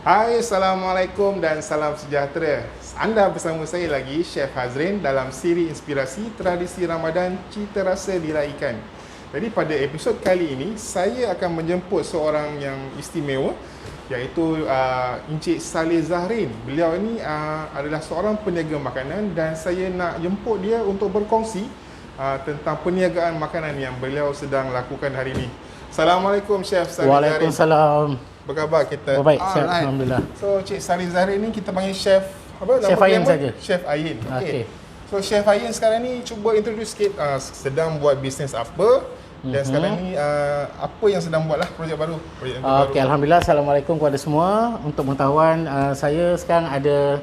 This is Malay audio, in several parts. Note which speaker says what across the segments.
Speaker 1: Hai, Assalamualaikum dan salam sejahtera. Anda bersama saya lagi, Chef Hazrin dalam siri inspirasi tradisi Ramadan Cita Rasa Diraikan. Jadi pada episod kali ini, saya akan menjemput seorang yang istimewa, iaitu Encik Saleh Zahrin. Beliau ini adalah seorang peniaga makanan dan saya nak jemput dia untuk berkongsi tentang perniagaan makanan yang beliau sedang lakukan hari ini. Assalamualaikum Chef Saleh Zahrin.
Speaker 2: Waalaikumsalam.
Speaker 1: Apa khabar kita?
Speaker 2: Baik, sihat, alhamdulillah.
Speaker 1: So, Cik Saleh Zahrin ni kita panggil Chef apa?
Speaker 2: Chef Ayin saja.
Speaker 1: Chef Ayin.
Speaker 2: Okey.
Speaker 1: So, Chef Ayin sekarang ni cuba introduce sikit sedang buat bisnes apa dan sekarang ni apa yang sedang buatlah projek baru.
Speaker 2: Okey, alhamdulillah. Assalamualaikum kepada semua. Untuk pengetahuan, saya sekarang ada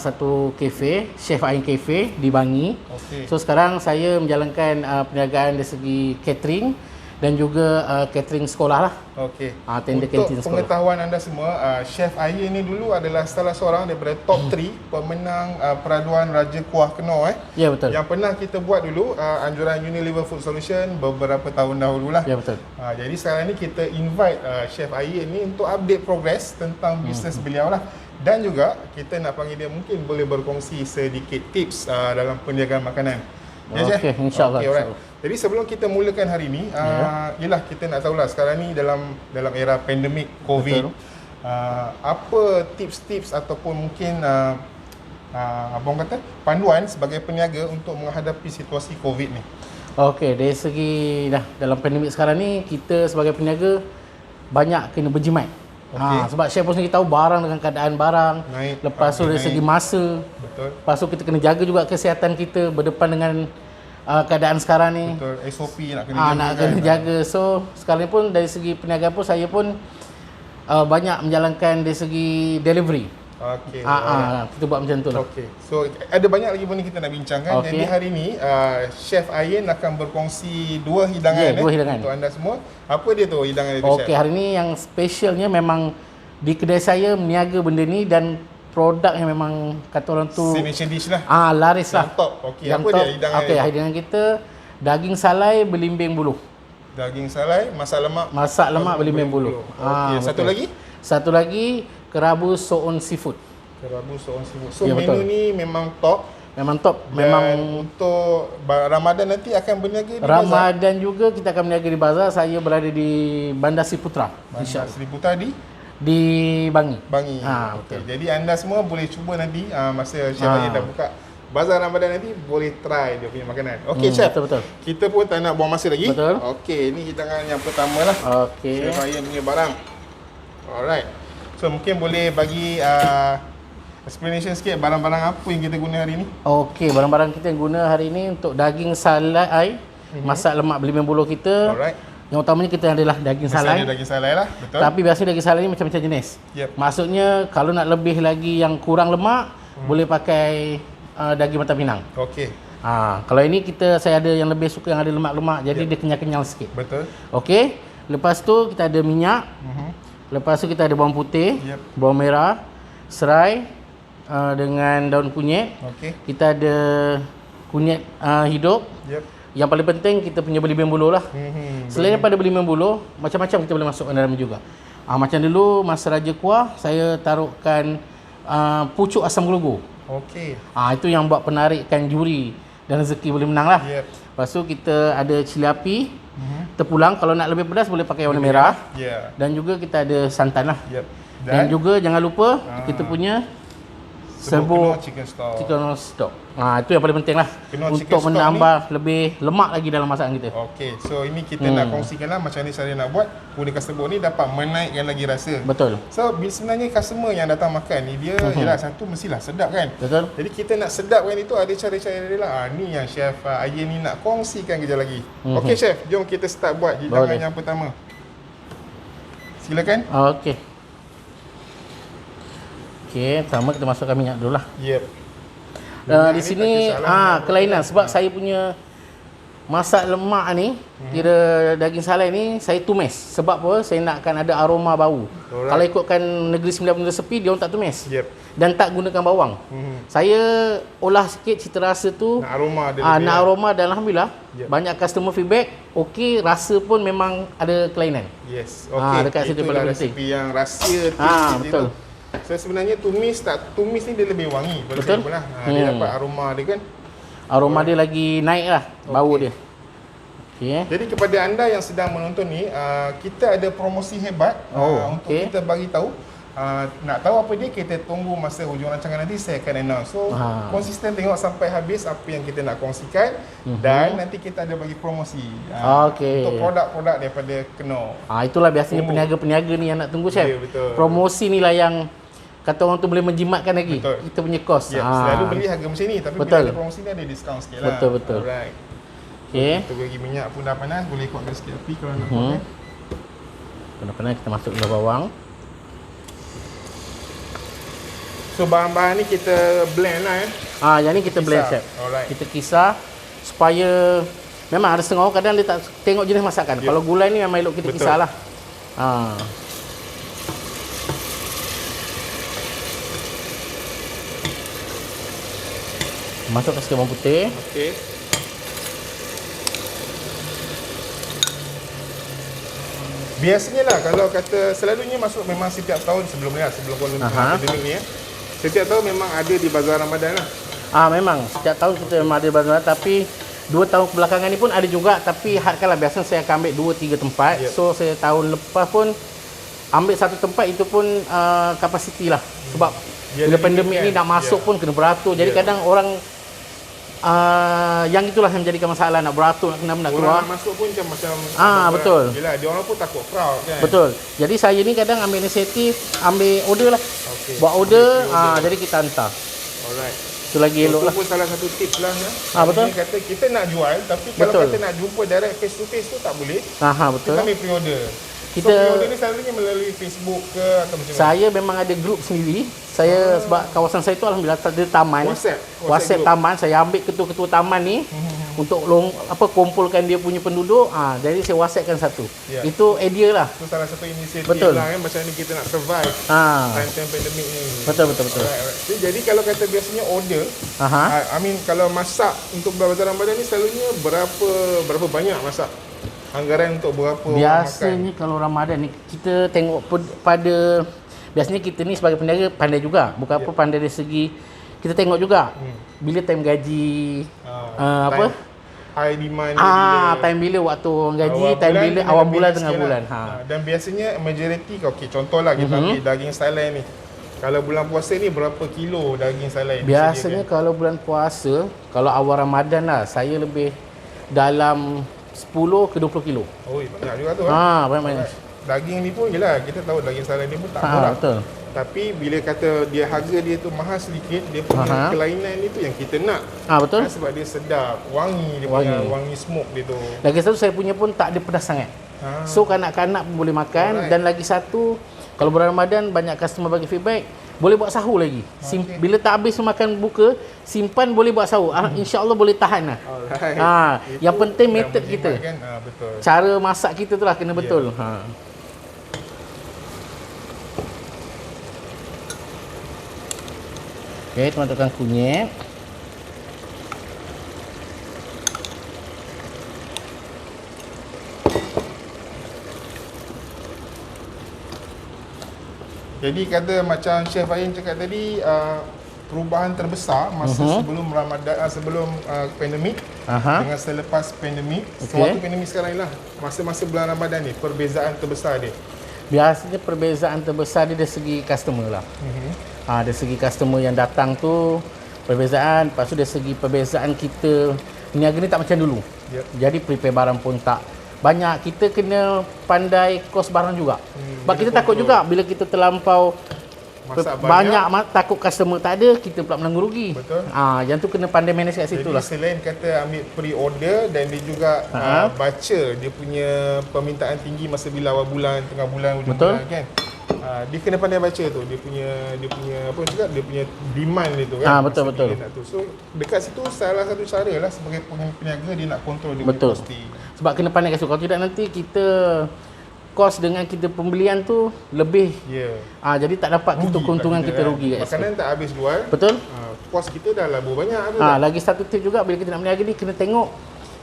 Speaker 2: satu kafe, Chef Ayin Cafe di Bangi.
Speaker 1: Okey.
Speaker 2: So sekarang saya menjalankan perniagaan dari segi catering dan juga catering sekolah lah.
Speaker 1: Okey.
Speaker 2: Tender
Speaker 1: Untuk
Speaker 2: kantin sekolah.
Speaker 1: pengetahuan anda semua, Chef Ayin ni dulu adalah salah seorang daripada top 3 pemenang peraduan Raja Kuah Kenor
Speaker 2: Ya, betul.
Speaker 1: yang pernah kita buat dulu anjuran Unilever Food Solution beberapa tahun dahulu lah.
Speaker 2: Ya, betul.
Speaker 1: Jadi sekarang ni kita invite Chef Ayin ni untuk update progress tentang bisnes beliau lah. Dan juga kita nak panggil dia mungkin boleh berkongsi sedikit tips dalam perniagaan makanan. Ya,
Speaker 2: Okey, insya-Allah.
Speaker 1: Okay, alright. Jadi sebelum kita mulakan hari ni, ialah kita nak tahulah sekarang ni dalam era pandemik COVID, apa tips-tips ataupun mungkin abang kata panduan sebagai peniaga untuk menghadapi situasi COVID ni.
Speaker 2: Okey, dari segi dalam pandemik sekarang ni, kita sebagai peniaga banyak kena berjimat.
Speaker 1: Okey.
Speaker 2: Sebab chef pun sendiri tahu barang dengan keadaan barang.
Speaker 1: Naik,
Speaker 2: Lepas tu dari segi masa.
Speaker 1: Betul.
Speaker 2: Lepas tu kita kena jaga juga kesihatan kita berdepan dengan keadaan sekarang ni.
Speaker 1: Betul. SOP nak kena jaga.
Speaker 2: Nak kena jaga. So sekarang pun dari segi perniagaan pun saya pun banyak menjalankan dari segi delivery.
Speaker 1: Okey.
Speaker 2: Kita buat macam tu lah.
Speaker 1: Okey. So ada banyak lagi benda kita nak bincangkan.
Speaker 2: Okey.
Speaker 1: Jadi hari ni Chef Ayin akan berkongsi dua hidangan,
Speaker 2: dua hidangan
Speaker 1: untuk anda semua. Apa dia tu hidangan itu,
Speaker 2: Okey,
Speaker 1: Chef?
Speaker 2: hari ni yang specialnya memang di kedai saya meniaga benda ni dan produk yang memang kata orang tu
Speaker 1: Signature dish lah.
Speaker 2: laris lah.
Speaker 1: Yang top. Okey.
Speaker 2: Yang
Speaker 1: Apa
Speaker 2: top.
Speaker 1: dia hidangan
Speaker 2: Okey,
Speaker 1: dia?
Speaker 2: hidangan kita daging salai belimbing buluh.
Speaker 1: Daging salai, masak lemak.
Speaker 2: Masak lemak belimbing buluh.
Speaker 1: Okey. Satu
Speaker 2: betul.
Speaker 1: lagi?
Speaker 2: Satu lagi kerabu soun seafood.
Speaker 1: Kerabu soun seafood. So
Speaker 2: Ya,
Speaker 1: menu
Speaker 2: betul.
Speaker 1: ni memang top.
Speaker 2: Memang top.
Speaker 1: Dan
Speaker 2: Memang
Speaker 1: untuk Ramadan nanti akan berniaga di bazar.
Speaker 2: Ramadan juga kita akan berniaga di bazar. Saya berada di Bandar Sri Putra.
Speaker 1: Bandar Sri Putra
Speaker 2: Di Bangi.
Speaker 1: Bangi.
Speaker 2: Betul.
Speaker 1: Jadi anda semua boleh cuba nanti masa Chef Ayin dah buka bazar Ramadan nanti, boleh try dia punya makanan. Okey, Chef.
Speaker 2: Betul.
Speaker 1: Kita pun tak nak buang masa lagi.
Speaker 2: Betul.
Speaker 1: Okey, ni hidangan yang pertama lah.
Speaker 2: Okey.
Speaker 1: Chef Ayin punya barang. Alright. So mungkin boleh bagi explanation sikit barang-barang apa yang kita guna hari ni.
Speaker 2: Okey, barang-barang kita yang guna hari ini untuk daging salai, masak lemak belimbing buluh kita.
Speaker 1: Alright.
Speaker 2: Yang utamanya kita adalah daging salai.
Speaker 1: Misalnya daging salai lah, betul.
Speaker 2: Tapi biasanya daging salai ni macam-macam jenis.
Speaker 1: Yep.
Speaker 2: Maksudnya kalau nak lebih lagi yang kurang lemak, boleh pakai daging mata pinang.
Speaker 1: Okey,
Speaker 2: Kalau ini saya ada yang lebih suka yang ada lemak-lemak, jadi dia kenyal-kenyal sikit.
Speaker 1: betul.
Speaker 2: Okey. Lepas tu kita ada minyak. Lepas tu kita ada bawang putih,
Speaker 1: Yep.
Speaker 2: bawang merah, serai dengan daun kunyit.
Speaker 1: Okey.
Speaker 2: Kita ada kunyit hidup.
Speaker 1: Yep.
Speaker 2: Yang paling penting kita punya belimbing buluh lah. Selain daripada belimbing buluh, macam-macam kita boleh masukkan dalam juga. Macam dulu masa Raja Kuah, saya taruhkan pucuk asam gelogo.
Speaker 1: Okey.
Speaker 2: Itu yang buat penarikkan juri dan rezeki boleh menang lah.
Speaker 1: Yep.
Speaker 2: Lepas tu kita ada cili api, terpulang. Kalau nak lebih pedas boleh pakai warna merah.
Speaker 1: Ya.
Speaker 2: Dan juga kita ada santan lah.
Speaker 1: Yep.
Speaker 2: Dan juga jangan lupa kita punya serbuk
Speaker 1: chicken stock.
Speaker 2: chicken stock. Itu yang paling penting lah
Speaker 1: Kenor chicken
Speaker 2: untuk
Speaker 1: stock
Speaker 2: menambah lebih lemak lagi dalam masakan kita.
Speaker 1: Okey, so ini kita nak kongsikan lah macam ni saya nak buat. Gunakan serbuk ni dapat menaikkan lagi rasa.
Speaker 2: Betul.
Speaker 1: So sebenarnya customer yang datang makan ni dia ialah satu mestilah sedap kan.
Speaker 2: Betul.
Speaker 1: Jadi kita nak sedapkan itu ada cara-cara dia lah. Ni yang Chef Ayin ni nak kongsikan kejap lagi. Okey Chef, jom kita start buat hidangan
Speaker 2: Boleh.
Speaker 1: yang pertama. Silakan.
Speaker 2: Okey. Okey, pertama kita masukkan minyak dulu lah.
Speaker 1: Yep.
Speaker 2: Di sini kelainan sebab saya punya masak lemak ni, kira daging salai ni saya tumis. Sebab apa? Saya nakkan ada aroma bau.
Speaker 1: Alright.
Speaker 2: Kalau ikutkan negeri sembilan benda sepi, dia orang tak tumis.
Speaker 1: Yep.
Speaker 2: Dan tak gunakan bawang. Saya olah sikit cita rasa tu.
Speaker 1: Nak aroma dia
Speaker 2: Nak
Speaker 1: lebih lah.
Speaker 2: aroma dan alhamdulillah
Speaker 1: Yep.
Speaker 2: banyak customer feedback, okey, rasa pun memang ada kelainan.
Speaker 1: Yes.
Speaker 2: Dekat situ
Speaker 1: Itulah
Speaker 2: paling penting.
Speaker 1: resipi yang rahsia
Speaker 2: Betul.
Speaker 1: So sebenarnya tumis ni dia lebih wangi. Pada
Speaker 2: Betul.
Speaker 1: saya pun lah. Dia dapat aroma dia kan.
Speaker 2: Aroma dia lagi naik lah, bau dia. Okey.
Speaker 1: Jadi kepada anda yang sedang menonton ni, kita ada promosi hebat untuk
Speaker 2: okey.
Speaker 1: kita bagi tahu. Nak tahu apa dia, kita tunggu masa hujung rancangan nanti saya akan announce. So konsisten tengok sampai habis apa yang kita nak kongsikan dan nanti kita ada bagi promosi
Speaker 2: Okey.
Speaker 1: untuk produk-produk daripada Knorr.
Speaker 2: Itulah biasanya peniaga-peniaga ni yang nak tunggu, Chef.
Speaker 1: Ya, betul.
Speaker 2: Promosi ni lah yang kata orang tu boleh menjimatkan lagi
Speaker 1: Betul.
Speaker 2: kita punya kos.
Speaker 1: Ya, selalu beli harga macam ni tapi
Speaker 2: Betul.
Speaker 1: bila ada promosi ni ada diskaun sikit lah.
Speaker 2: Betul.
Speaker 1: Alright.
Speaker 2: Okey.
Speaker 1: Kita bagi minyak pun dah panas, boleh kuatkan sikit api kalau nak kuatkan.
Speaker 2: Kena kita masuk gula bawang.
Speaker 1: So bahan-bahan ni kita blend lah
Speaker 2: Yang ni kita blend,
Speaker 1: Kisar.
Speaker 2: Chef.
Speaker 1: Alright.
Speaker 2: Kita kisar supaya memang ada setengah orang kadang dia tak tengok jenis masakan. Kalau gulai ni memang elok kita
Speaker 1: Betul.
Speaker 2: kisar lah. Masukkan sikit bawang putih.
Speaker 1: Okey. Biasanya lah kalau kata selalunya masuk memang setiap tahun sebelum pandemik ni setiap tahun memang ada di bazar Ramadan lah.
Speaker 2: Memang setiap tahun kita memang ada bazar, tapi 2 tahun kebelakangan ni pun ada juga, tapi hadkanlah biasanya saya akan ambil 2-3 tempat.
Speaker 1: Yep.
Speaker 2: So saya tahun lepas pun ambil satu tempat, itu pun kapasiti lah. Sebab
Speaker 1: Dia
Speaker 2: bila
Speaker 1: ada
Speaker 2: pandemik
Speaker 1: limit
Speaker 2: ni
Speaker 1: kan?
Speaker 2: nak masuk pun kena beratur. Jadi kadang orang yang itulah yang menjadikan masalah, nak beratur, nak kena nak keluar.
Speaker 1: Orang nak masuk pun macam
Speaker 2: betul.
Speaker 1: Yelah, dia orang pun takut crowd kan.
Speaker 2: Betul. Jadi saya ni kadang ambil inisiatif, ambil order lah.
Speaker 1: Okey.
Speaker 2: Buat order, jadi kita hantar.
Speaker 1: Alright.
Speaker 2: Itu lagi elok
Speaker 1: Itu
Speaker 2: lah.
Speaker 1: pun salah satu tips lah ya.
Speaker 2: Betul.
Speaker 1: Dia kata kita nak jual tapi kalau
Speaker 2: Betul.
Speaker 1: kata nak jumpa direct face to face tu tak boleh.
Speaker 2: Betul.
Speaker 1: Kita ambil pre-order.
Speaker 2: Kita-
Speaker 1: So pre-order ni selalunya melalui Facebook ke atau macam mana?
Speaker 2: Saya memang ada grup sendiri. Saya sebab kawasan saya tu alhamdulillah ada taman.
Speaker 1: group.
Speaker 2: WhatsApp taman. Saya ambil ketua-ketua taman ni untuk kumpulkan dia punya penduduk. Jadi saya WhatsAppkan satu.
Speaker 1: Ya.
Speaker 2: Itu idea lah.
Speaker 1: Itu salah satu inisiatif
Speaker 2: Betul.
Speaker 1: lah kan macam ni kita nak survive time pandemik ni.
Speaker 2: Betul.
Speaker 1: Alright. Jadi kalau kata biasanya order, I mean kalau masak untuk bazar Ramadan ni selalunya berapa banyak masak? Anggaran untuk berapa orang makan?
Speaker 2: Biasanya kalau Ramadan ni kita tengok pada biasanya kita ni sebagai peniaga pandai juga. Bukan apa pandai dari segi kita tengok juga bila time gaji apa?
Speaker 1: High demand
Speaker 2: Time bila waktu orang gaji,
Speaker 1: awal
Speaker 2: time bila
Speaker 1: kena
Speaker 2: awal
Speaker 1: lebih
Speaker 2: bulan
Speaker 1: sikit
Speaker 2: tengah
Speaker 1: lah.
Speaker 2: bulan.
Speaker 1: Dan biasanya majoriti okey contohlah kita ambil daging salai ni. Kalau bulan puasa ni berapa kilo daging salai
Speaker 2: Biasanya
Speaker 1: disediakan?
Speaker 2: kalau bulan puasa, kalau awal Ramadan lah, saya lebih dalam 10 ke 20 kilo.
Speaker 1: Banyak juga tu
Speaker 2: Banyak-banyak.
Speaker 1: Daging ni pun yelah kita tahu daging salai ni pun tak murah.
Speaker 2: Betul.
Speaker 1: Tapi bila kata dia harga dia tu mahal sedikit, dia punya kelainan ni tu yang kita nak.
Speaker 2: Betul.
Speaker 1: Sebab dia sedap, wangi dia punya wangi smoke dia tu.
Speaker 2: Lagi satu saya punya pun tak ada pedas sangat. So kanak-kanak pun boleh makan. Dan lagi satu, kalau bulan Ramadan banyak customer bagi feedback, boleh buat sahur lagi. Bila tak habis makan buka, simpan boleh buat sahur. InsyaAllah boleh tahan lah.
Speaker 1: Alright.
Speaker 2: Yang penting method kita.
Speaker 1: Kan? Betul.
Speaker 2: Cara masak kita tu lah kena betul. Okey, kita masukkan kunyit.
Speaker 1: Jadi kata macam Chef Ain cakap tadi, perubahan terbesar masa sebelum Ramadan, sebelum pandemik dengan selepas pandemik. Waktu pandemik sekarang ni lah, masa-masa bulan Ramadan ni, perbezaan terbesar dia.
Speaker 2: Biasanya perbezaan terbesar dia dari segi customer lah. Dari segi customer yang datang tu perbezaan. Lepas tu dari segi perbezaan kita niaga ni tak macam dulu. Jadi prepare barang pun tak banyak. Kita kena pandai kos barang juga. Sebab kita takut juga bila kita terlampau
Speaker 1: Masak
Speaker 2: banyak takut customer tak ada, kita pula menanggung rugi.
Speaker 1: Betul.
Speaker 2: Yang tu kena pandai manage kat situ
Speaker 1: Jadi
Speaker 2: lah.
Speaker 1: selain kata ambil pre-order dan dia juga baca dia punya permintaan tinggi masa bila awal bulan, tengah bulan, hujung
Speaker 2: Betul.
Speaker 1: bulan kan. Dia kena pandai baca tu. Dia punya apa orang cakap, dia punya demand dia tu kan.
Speaker 2: Betul,
Speaker 1: Masa
Speaker 2: betul.
Speaker 1: dia nak tu. So dekat situ salah satu cara lah sebagai peniaga dia nak kontrol dia punya
Speaker 2: Betul.
Speaker 1: costing.
Speaker 2: Sebab kena pandai kasut. Kalau tidak nanti kita kos dengan kita pembelian tu lebih.
Speaker 1: Ya.
Speaker 2: Jadi tak dapat kita keuntungan, kita rugi kat situ.
Speaker 1: Makanan tak habis jual.
Speaker 2: Betul?
Speaker 1: Kos kita dah labur banyak tu.
Speaker 2: Lagi satu tip juga bila kita nak berniaga ni, kena tengok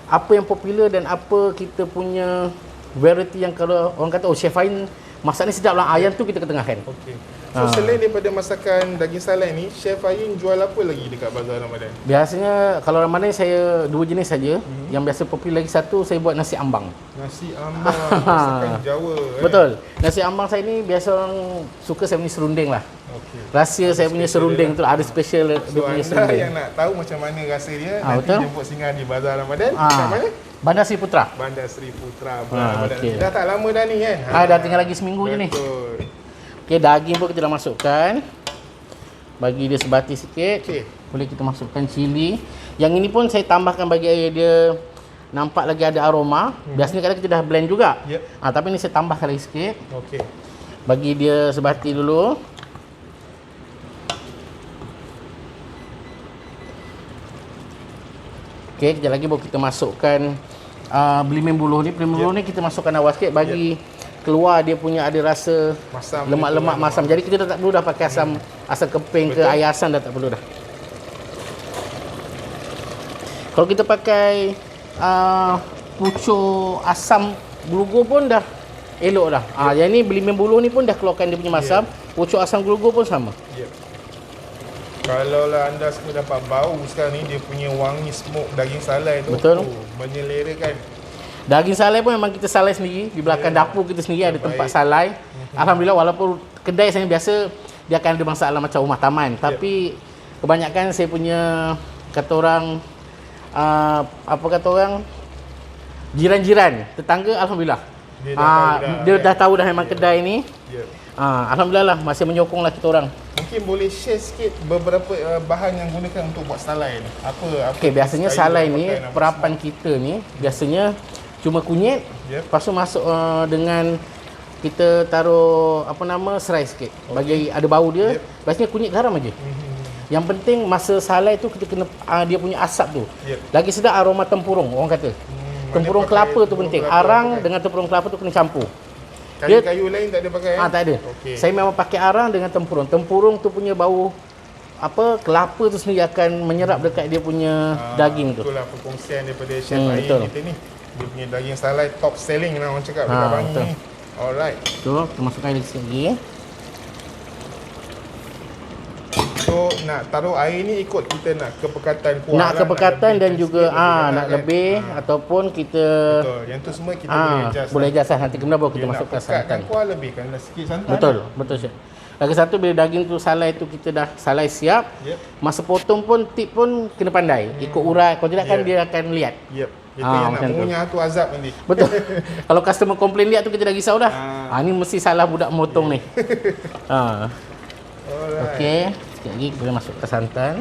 Speaker 2: apa yang popular dan apa kita punya variety yang kalau orang kata Chef Ain masak ni sedap lah, yang tu kita ketengahkan.
Speaker 1: Okey. So selain daripada masakan daging salai ni, Chef Ain jual apa lagi dekat Bazar Ramadan?
Speaker 2: Biasanya kalau Ramadan saya 2 jenis saja. Yang biasa popular lagi satu, saya buat nasi ambang.
Speaker 1: Nasi ambang, masakan Jawa.
Speaker 2: Betul. Nasi ambang saya ni biasa orang suka saya punya serunding lah.
Speaker 1: Okey.
Speaker 2: Rahsia saya punya serunding tu ada special dia
Speaker 1: So
Speaker 2: punya
Speaker 1: anda
Speaker 2: serunding.
Speaker 1: yang nak tahu macam mana rasa dia, nanti
Speaker 2: betul.
Speaker 1: jemput singgah di Bazar Ramadan. Dekat mana?
Speaker 2: Bandar Seri Putra.
Speaker 1: Bandar Seri Putra. Ramadan.
Speaker 2: okey.
Speaker 1: Dah tak lama dah ni kan?
Speaker 2: Dah tinggal lagi seminggu je ni.
Speaker 1: Betul.
Speaker 2: Okey, daging pun kita dah masukkan. Bagi dia sebati sikit.
Speaker 1: Okey.
Speaker 2: Boleh kita masukkan cili. Yang ini pun saya tambahkan bagi dia nampak lagi ada aroma. Biasanya kadang kita dah blend juga.
Speaker 1: Yep.
Speaker 2: Tapi ni saya tambahkan lagi sikit.
Speaker 1: Okey.
Speaker 2: Bagi dia sebati dulu. Okey, kejap lagi baru kita masukkan belimbing buluh ni. Belimbing buluh ni kita masukkan awal sikit bagi keluar dia punya ada rasa
Speaker 1: Masam
Speaker 2: lemak-lemak
Speaker 1: dia tu,
Speaker 2: masam. Jadi kita dah tak perlu dah pakai asam keping ke
Speaker 1: Betul.
Speaker 2: air asam, dah tak perlu dah. Kalau kita pakai pucuk asam glugo pun dah elok dah. Yang ni belimbing buluh ni pun dah keluarkan dia punya masam. Pucuk asam glugo pun sama.
Speaker 1: Ya. Kalau lah anda semua dapat bau sekarang ni, dia punya wangi smoke daging salai tu.
Speaker 2: Betul.
Speaker 1: Menyelerakan.
Speaker 2: Daging salai pun memang kita salai sendiri. Di belakang dapur kita sendiri ada tempat salai. Alhamdulillah, walaupun kedai saya biasa dia akan ada masalah macam rumah taman. Tapi kebanyakan saya punya kata orang jiran-jiran, tetangga, alhamdulillah. Dia dah tahu dah memang kedai ni.
Speaker 1: Ya.
Speaker 2: Alhamdulillah lah, masih menyokonglah kita orang.
Speaker 1: Mungkin boleh share sikit beberapa bahan yang gunakan untuk buat salai ni. Apa
Speaker 2: Okey, biasanya
Speaker 1: kayu
Speaker 2: salai
Speaker 1: yang
Speaker 2: ni,
Speaker 1: pakai, apa
Speaker 2: perapan kita ni biasanya cuma kunyit.
Speaker 1: Yep.
Speaker 2: Lepas tu masuk dengan kita taruh serai sikit. Bagi ada bau dia.
Speaker 1: Yep.
Speaker 2: Biasanya kunyit garam aja. Yang penting masa salai tu kita kena dia punya asap tu.
Speaker 1: Yep.
Speaker 2: Lagi sedap aroma tempurung orang kata. Tempurung
Speaker 1: Mana pakai
Speaker 2: kelapa tu
Speaker 1: tempurung
Speaker 2: penting.
Speaker 1: kelapa
Speaker 2: Arang
Speaker 1: pakai?
Speaker 2: dengan tempurung kelapa tu kena campur.
Speaker 1: Kayu-kayu lain tak ada pakai?
Speaker 2: Tak ada.
Speaker 1: Okey.
Speaker 2: Saya memang pakai arang dengan tempurung. Tempurung tu punya bau kelapa tu sendiri akan menyerap dekat dia punya daging tu.
Speaker 1: Itulah perkongsian daripada Chef Ain
Speaker 2: betul.
Speaker 1: kita ni. Dia punya daging salai top selling lah orang cakap dekat Bangi
Speaker 2: betul.
Speaker 1: ni. Alright.
Speaker 2: Tu kita masukkan lagi sikit lagi.
Speaker 1: So nak taruh air ni ikut kita nak kepekatan kuah
Speaker 2: Nak
Speaker 1: lah,
Speaker 2: kepekatan dan
Speaker 1: lebih
Speaker 2: juga
Speaker 1: sikit,
Speaker 2: nak
Speaker 1: kan?
Speaker 2: lebih ataupun kita
Speaker 1: Betul. Yang tu semua kita boleh adjust.
Speaker 2: boleh
Speaker 1: lah.
Speaker 2: adjust lah. Nanti kemudian baru kita
Speaker 1: Dia nak
Speaker 2: masukkan
Speaker 1: pekatkan
Speaker 2: santan.
Speaker 1: kuah lebihkanlah sikit santan.
Speaker 2: Betul, betul Syed. Lagi satu, bila daging tu salai tu kita dah salai siap.
Speaker 1: Yep.
Speaker 2: Masa potong pun tip pun kena pandai. Ikut urat. Kalau tidak kan
Speaker 1: Yeah.
Speaker 2: dia akan liat.
Speaker 1: Yep. Itu yang nak
Speaker 2: macam tu.
Speaker 1: mengunyah tu azab nanti.
Speaker 2: Betul. Kalau customer komplain liat tu kita dah risau dah.
Speaker 1: Ah.
Speaker 2: Ni mesti salah budak motong ni.
Speaker 1: Alright.
Speaker 2: Okey, sikit lagi kita masukkan santan.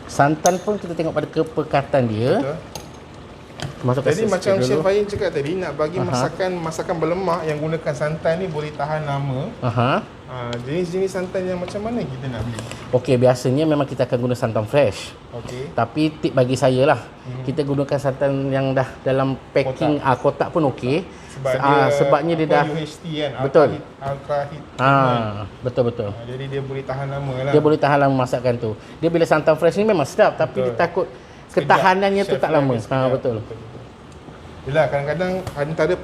Speaker 2: Santan pun kita tengok pada kepekatan dia.
Speaker 1: Betul.
Speaker 2: Masukkan
Speaker 1: Jadi
Speaker 2: sikit
Speaker 1: macam
Speaker 2: dulu.
Speaker 1: Chef Ain cakap tadi, nak bagi masakan berlemak yang gunakan santan ni boleh tahan lama. Jenis-jenis santan yang macam mana kita nak beli?
Speaker 2: Okey, biasanya memang kita akan guna santan fresh.
Speaker 1: Okey.
Speaker 2: Tapi tip bagi saya lah, kita gunakan santan yang dah dalam packing kotak pun okey. Sebabnya dia dah
Speaker 1: UHT kan.
Speaker 2: Betul.
Speaker 1: Ultra heat.
Speaker 2: Betul.
Speaker 1: Jadi dia boleh tahan lama lah.
Speaker 2: Dia boleh tahan lama masakan tu. Dia bila santan fresh ni memang sedap, tapi
Speaker 1: Betul.
Speaker 2: dia takut ketahanannya tu
Speaker 1: Chef
Speaker 2: tak lama.
Speaker 1: sekejap.
Speaker 2: Betul.
Speaker 1: Yelah, kadang-kadang antara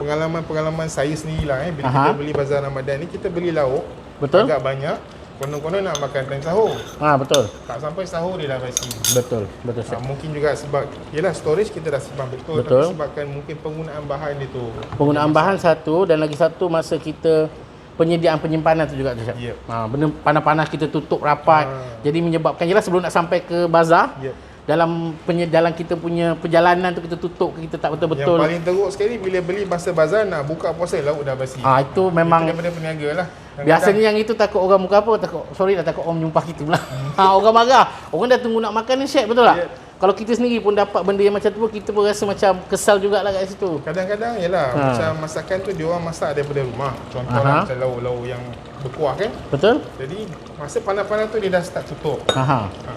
Speaker 1: pengalaman saya sendiri lah bila kita beli Bazar Ramadan ni, kita beli lauk
Speaker 2: Betul.
Speaker 1: agak banyak, konon-konon nak makan time sahur.
Speaker 2: Betul.
Speaker 1: Tak sampai sahur dia dah basi.
Speaker 2: Betul Syed.
Speaker 1: Mungkin juga sebab yelah storage kita dah simpan betul.
Speaker 2: Betul.
Speaker 1: Tapi sebabkan mungkin penggunaan bahan dia tu.
Speaker 2: Penggunaan bahan satu, dan lagi satu masa kita penyediaan penyimpanan tu juga tu Syed.
Speaker 1: Yep.
Speaker 2: Benda panas-panas kita tutup rapat. Jadi menyebabkan jelas sebelum nak sampai ke bazar,
Speaker 1: Yep.
Speaker 2: dalam kita punya perjalanan tu kita tutup, kita tak betul-betul.
Speaker 1: Yang paling teruk sekali bila beli masa bazar nak buka puasa lauk dah basi.
Speaker 2: Itu memang
Speaker 1: Itu daripada peniaga lah.
Speaker 2: biasanya yang itu takut orang muka apa, takut orang menyumpah kita pula. Orang marah. Orang dah tunggu nak makan ni Syed, betul tak?
Speaker 1: Yeah.
Speaker 2: kalau kita sendiri pun dapat benda yang macam tu pun kita pun rasa macam kesal jugalah kat situ.
Speaker 1: Kadang-kadang yalah macam masakan tu dia orang masak daripada rumah. Contohnya macam lauk-lauk yang berkuah kan.
Speaker 2: Betul?
Speaker 1: Jadi masa panas-panas tu dia dah start tutup.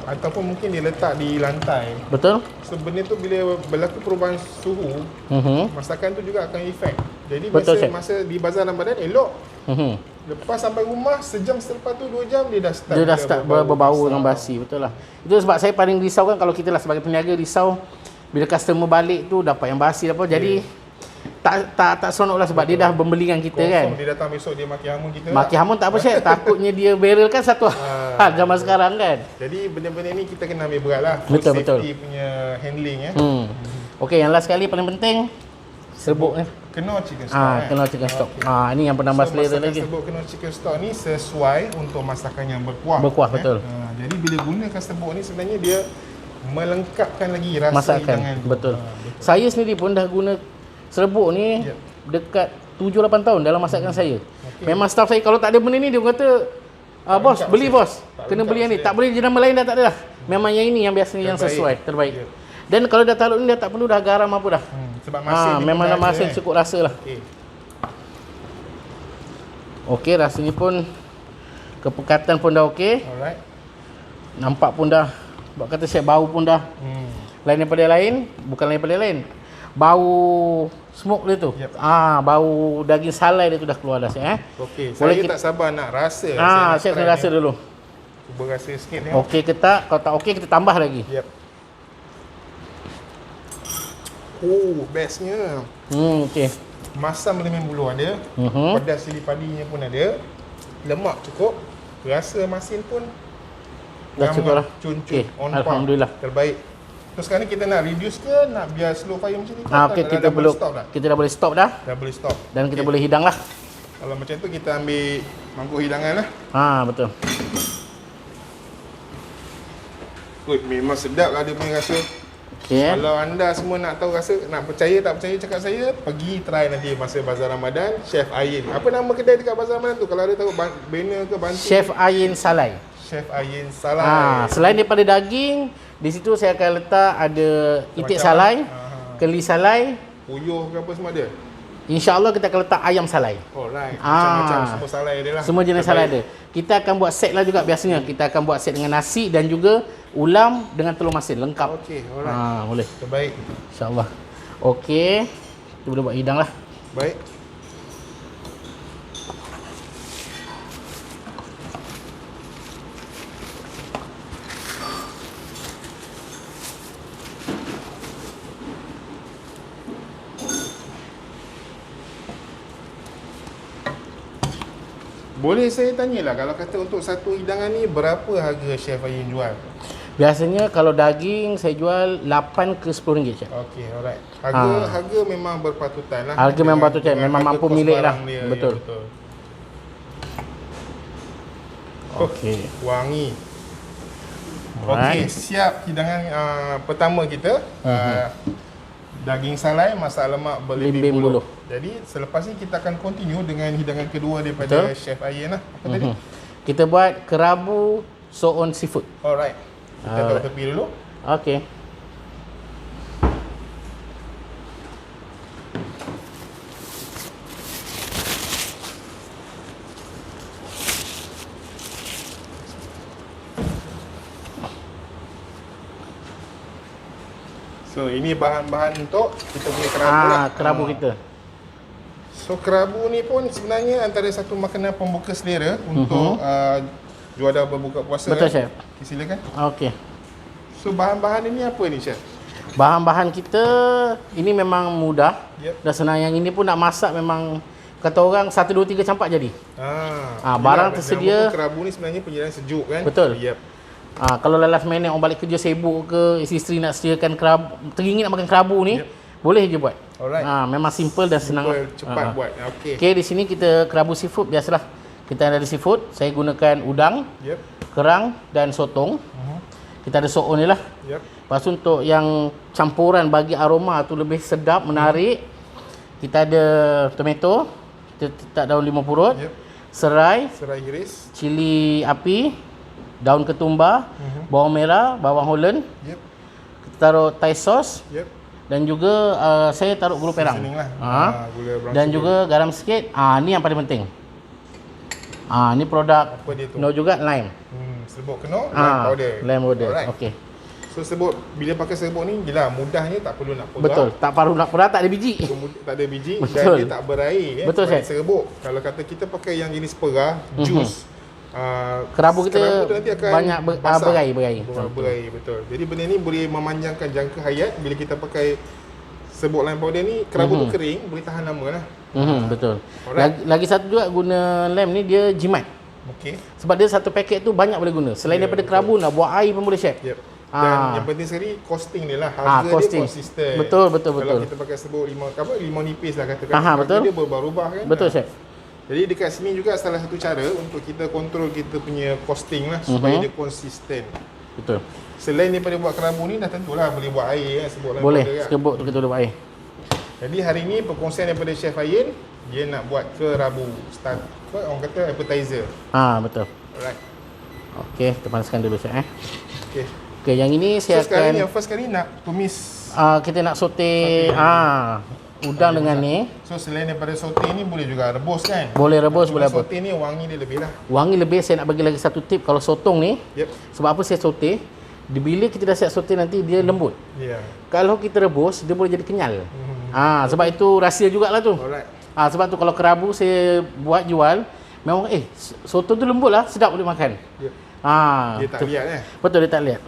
Speaker 1: Ataupun mungkin dia letak di lantai.
Speaker 2: Betul?
Speaker 1: So benda tu bila berlaku perubahan suhu, masakan tu juga akan efek. Jadi
Speaker 2: Betul,
Speaker 1: masa di bazar Ramadan elok. Lepas sampai rumah sejam selepas tu 2 jam dia dah start
Speaker 2: berbau dengan basi. Betul lah. Itu sebab saya paling risau kan kalau kita lah sebagai peniaga risau bila customer balik tu dapat yang basi apa. Jadi tak seronok lah sebab dia dah membeli dengan kita kan.
Speaker 1: Dia datang besok dia maki hamun kita.
Speaker 2: Maki hamun tak apa Syed. Takutnya dia barrel kan satu hal zaman sekarang kan.
Speaker 1: Jadi benda-benda ni kita kena ambil berat lah.
Speaker 2: Betul.
Speaker 1: Safety punya handling ya.
Speaker 2: Okey, yang last sekali paling penting serbuk ni.
Speaker 1: Knorr chicken stock.
Speaker 2: Knorr chicken stock. Ini yang penambah selera lagi.
Speaker 1: Serbuk Knorr chicken stock ni sesuai untuk masakan yang berkuah.
Speaker 2: Berkuah betul.
Speaker 1: Jadi bila gunakan serbuk ni sebenarnya dia melengkapkan lagi rasa
Speaker 2: masakan.
Speaker 1: hidangan.
Speaker 2: Betul. Saya sendiri pun dah guna serbuk ni dekat 7-8 tahun dalam masakan saya. Memang staff saya kalau tak ada benda ni dia kata bos beli bos. Kena beli yang ni. Tak boleh jenama lain dah tak ada dah. Memang yang ini yang biasanya yang sesuai, terbaik. Dan kalau dah taruh ni dah tak perlu dah garam apa dah.
Speaker 1: Sebab masin
Speaker 2: memang dah masin cukup rasa lah. Okey, rasanya pun kepekatan pun dah okey.
Speaker 1: Alright.
Speaker 2: Nampak pun dah buat kata saya bau pun dah lain daripada lain, bukan lain daripada lain. Bau smoke dia tu. Bau daging salai dia tu dah keluar dah saya.
Speaker 1: Okey, saya tak sabar nak rasa.
Speaker 2: Saya kena rasa dulu.
Speaker 1: Cuba rasa sikit ni.
Speaker 2: Okey ke tak? Kalau tak okey kita tambah lagi.
Speaker 1: Bestnya.
Speaker 2: Okey.
Speaker 1: Masam lemon bulu ada. Pedas cili padinya pun ada. Lemak cukup. Rasa masin pun
Speaker 2: dah cukup lah.
Speaker 1: Cun-cun.
Speaker 2: Alhamdulillah.
Speaker 1: Terbaik. Terus sekarang ni kita nak reduce ke nak biar slow fire macam ni?
Speaker 2: Okey, kita belum kita dah boleh stop dah.
Speaker 1: Dah boleh stop.
Speaker 2: Dan kita boleh hidang lah.
Speaker 1: Kalau macam tu kita ambil mangkuk hidangan lah.
Speaker 2: Betul.
Speaker 1: Memang sedap lah dia punya rasa. Kalau anda semua nak tahu rasa, nak percaya tak percaya cakap saya, pergi try nanti masa Bazar Ramadan, Chef Ayin. Apa nama kedai dekat Bazar Ramadan tu? Kalau ada tahu banner ke bantu?
Speaker 2: Chef Ayin Salai.
Speaker 1: Chef Ayin Salai.
Speaker 2: Selain daripada daging, di situ saya akan letak ada itik salai, keli salai,
Speaker 1: puyuh ke apa semua ada.
Speaker 2: InsyaAllah kita akan letak ayam salai.
Speaker 1: Alright. Macam-macam semua salai ada lah.
Speaker 2: Semua jenis salai ada. Kita akan buat set lah juga biasanya. Kita akan buat set dengan nasi dan juga ulam dengan telur masin lengkap.
Speaker 1: Okey, alright.
Speaker 2: Boleh.
Speaker 1: Terbaik.
Speaker 2: InsyaAllah. Okey. Kita boleh buat hidang lah.
Speaker 1: Baik. Boleh saya tanyalah, kalau kata untuk satu hidangan ni berapa harga Chef Ayin jual?
Speaker 2: Biasanya kalau daging saya jual 8 ke 10 ringgit.
Speaker 1: Okey, alright. Harga memang berpatutan lah.
Speaker 2: Harga memang berpatutan, memang mampu milik lah. Betul. Okey.
Speaker 1: Wangi. Okey, siap hidangan pertama kita. Daging salai masak lemak berlimbing buluh. Jadi selepas ni kita akan continue dengan hidangan kedua daripada Chef Ayin lah. Apa tadi?
Speaker 2: Kita buat kerabu soon seafood.
Speaker 1: Alright. Kita taruh tepi dulu.
Speaker 2: Okey.
Speaker 1: So ini bahan-bahan untuk kita punya kerabu lah.
Speaker 2: Kerabu kita.
Speaker 1: So kerabu ni pun sebenarnya antara satu makanan pembuka selera untuk juara berbuka puasa.
Speaker 2: Betul, Chef.
Speaker 1: Silakan.
Speaker 2: Okey.
Speaker 1: So bahan-bahan ini apa ni, Chef?
Speaker 2: Bahan-bahan kita ini memang mudah. Dan senang. Yang ini pun nak masak memang kata orang 1 2 3 campak jadi. Barang tersedia.
Speaker 1: Kerabu ni sebenarnya penjadian sejuk kan?
Speaker 2: Betul. Kalau last minute orang balik kerja sibuk ke, isteri nak sediakan kerabu, teringin nak makan kerabu ni, boleh je buat.
Speaker 1: Alright.
Speaker 2: Memang simple dan senang.
Speaker 1: Cepat buat.
Speaker 2: Okey, di sini kita kerabu seafood biasalah. Kita ada seafood, saya gunakan udang, kerang dan sotong. Kita ada soon ni lah. Lepas tu untuk yang campuran bagi aroma tu lebih sedap, menarik. Kita ada tomato, kita letak daun limau purut, serai
Speaker 1: iris,
Speaker 2: cili api, daun ketumbar, bawang merah, bawang holland, kita taruh Thai sauce
Speaker 1: Yep.
Speaker 2: dan juga saya taruh gula perang.
Speaker 1: Seasoning lah. Gula brown
Speaker 2: Dan
Speaker 1: sugar.
Speaker 2: juga garam sikit. Ni yang paling penting. Ni produk
Speaker 1: Apa dia tu?
Speaker 2: no juga lime.
Speaker 1: Serbuk kenor, lime powder.
Speaker 2: Lime powder.
Speaker 1: Alright.
Speaker 2: Okey.
Speaker 1: So serbuk, bila pakai serbuk ni, jelas mudahnya tak perlu nak pegang.
Speaker 2: Betul. Tak perlu nak peras, tak ada biji.
Speaker 1: Tak ada biji dan
Speaker 2: Betul.
Speaker 1: dia tak berair ya.
Speaker 2: Betul,
Speaker 1: Sebab
Speaker 2: Chef.
Speaker 1: serbuk. Kalau kata kita pakai yang jenis perah, jus.
Speaker 2: Kerabu kita
Speaker 1: tu nanti akan
Speaker 2: banyak
Speaker 1: basah.
Speaker 2: berair.
Speaker 1: Berair, betul. Jadi benda ni boleh memanjangkan jangka hayat. Bila kita pakai serbuk lime powder ni, kerabu tu kering, boleh tahan lama lah.
Speaker 2: Betul.
Speaker 1: Alright.
Speaker 2: Lagi satu juga guna lem ni dia jimat.
Speaker 1: Okey.
Speaker 2: Sebab dia satu paket tu banyak boleh guna. Selain daripada kerabu nak buat air pun boleh, Chef.
Speaker 1: Yep. Dan yang penting sekali costing dia lah. Harga
Speaker 2: costing.
Speaker 1: dia konsisten.
Speaker 2: Betul.
Speaker 1: Kalau kita pakai serbuk limau nipis lah katakan. Harga
Speaker 2: betul.
Speaker 1: dia berubah-ubah kan.
Speaker 2: Betul, Chef.
Speaker 1: Jadi dekat sini juga salah satu cara untuk kita kontrol kita punya costing lah supaya dia konsisten.
Speaker 2: Betul.
Speaker 1: Selain daripada buat kerabu ni dah tentulah boleh buat air kan, serbuk lime
Speaker 2: Boleh.
Speaker 1: powder kan.
Speaker 2: Serbuk tu kita boleh buat air.
Speaker 1: Jadi hari ni perkongsian daripada Chef Ayin, dia nak buat kerabu start orang kata appetizer.
Speaker 2: Betul.
Speaker 1: Alright.
Speaker 2: Okey, kita panaskan dulu, Chef.
Speaker 1: Okey.
Speaker 2: Okey, yang ini
Speaker 1: So
Speaker 2: saya
Speaker 1: sekarang ni
Speaker 2: akan
Speaker 1: yang first kali nak tumis.
Speaker 2: kita nak sote udang dengan ni.
Speaker 1: So selain daripada saute ni boleh juga rebus kan?
Speaker 2: Boleh rebus,
Speaker 1: Cuma
Speaker 2: boleh apa.
Speaker 1: saute ni wangi dia lebih lah.
Speaker 2: Wangi lebih. Saya nak bagi lagi satu tip kalau sotong ni.
Speaker 1: Yep.
Speaker 2: Sebab apa saya sote? Bila kita dah siap sote nanti dia lembut.
Speaker 1: Ya. Yeah.
Speaker 2: Kalau kita rebus dia boleh jadi kenyal. Sebab itu rahsia jugalah tu.
Speaker 1: Alright.
Speaker 2: Sebab tu kalau kerabu saya buat jual, memang soto tu lembut lah, sedap boleh makan.
Speaker 1: Yep. Dia tak
Speaker 2: tu.
Speaker 1: lihat
Speaker 2: Betul, dia tak lihat.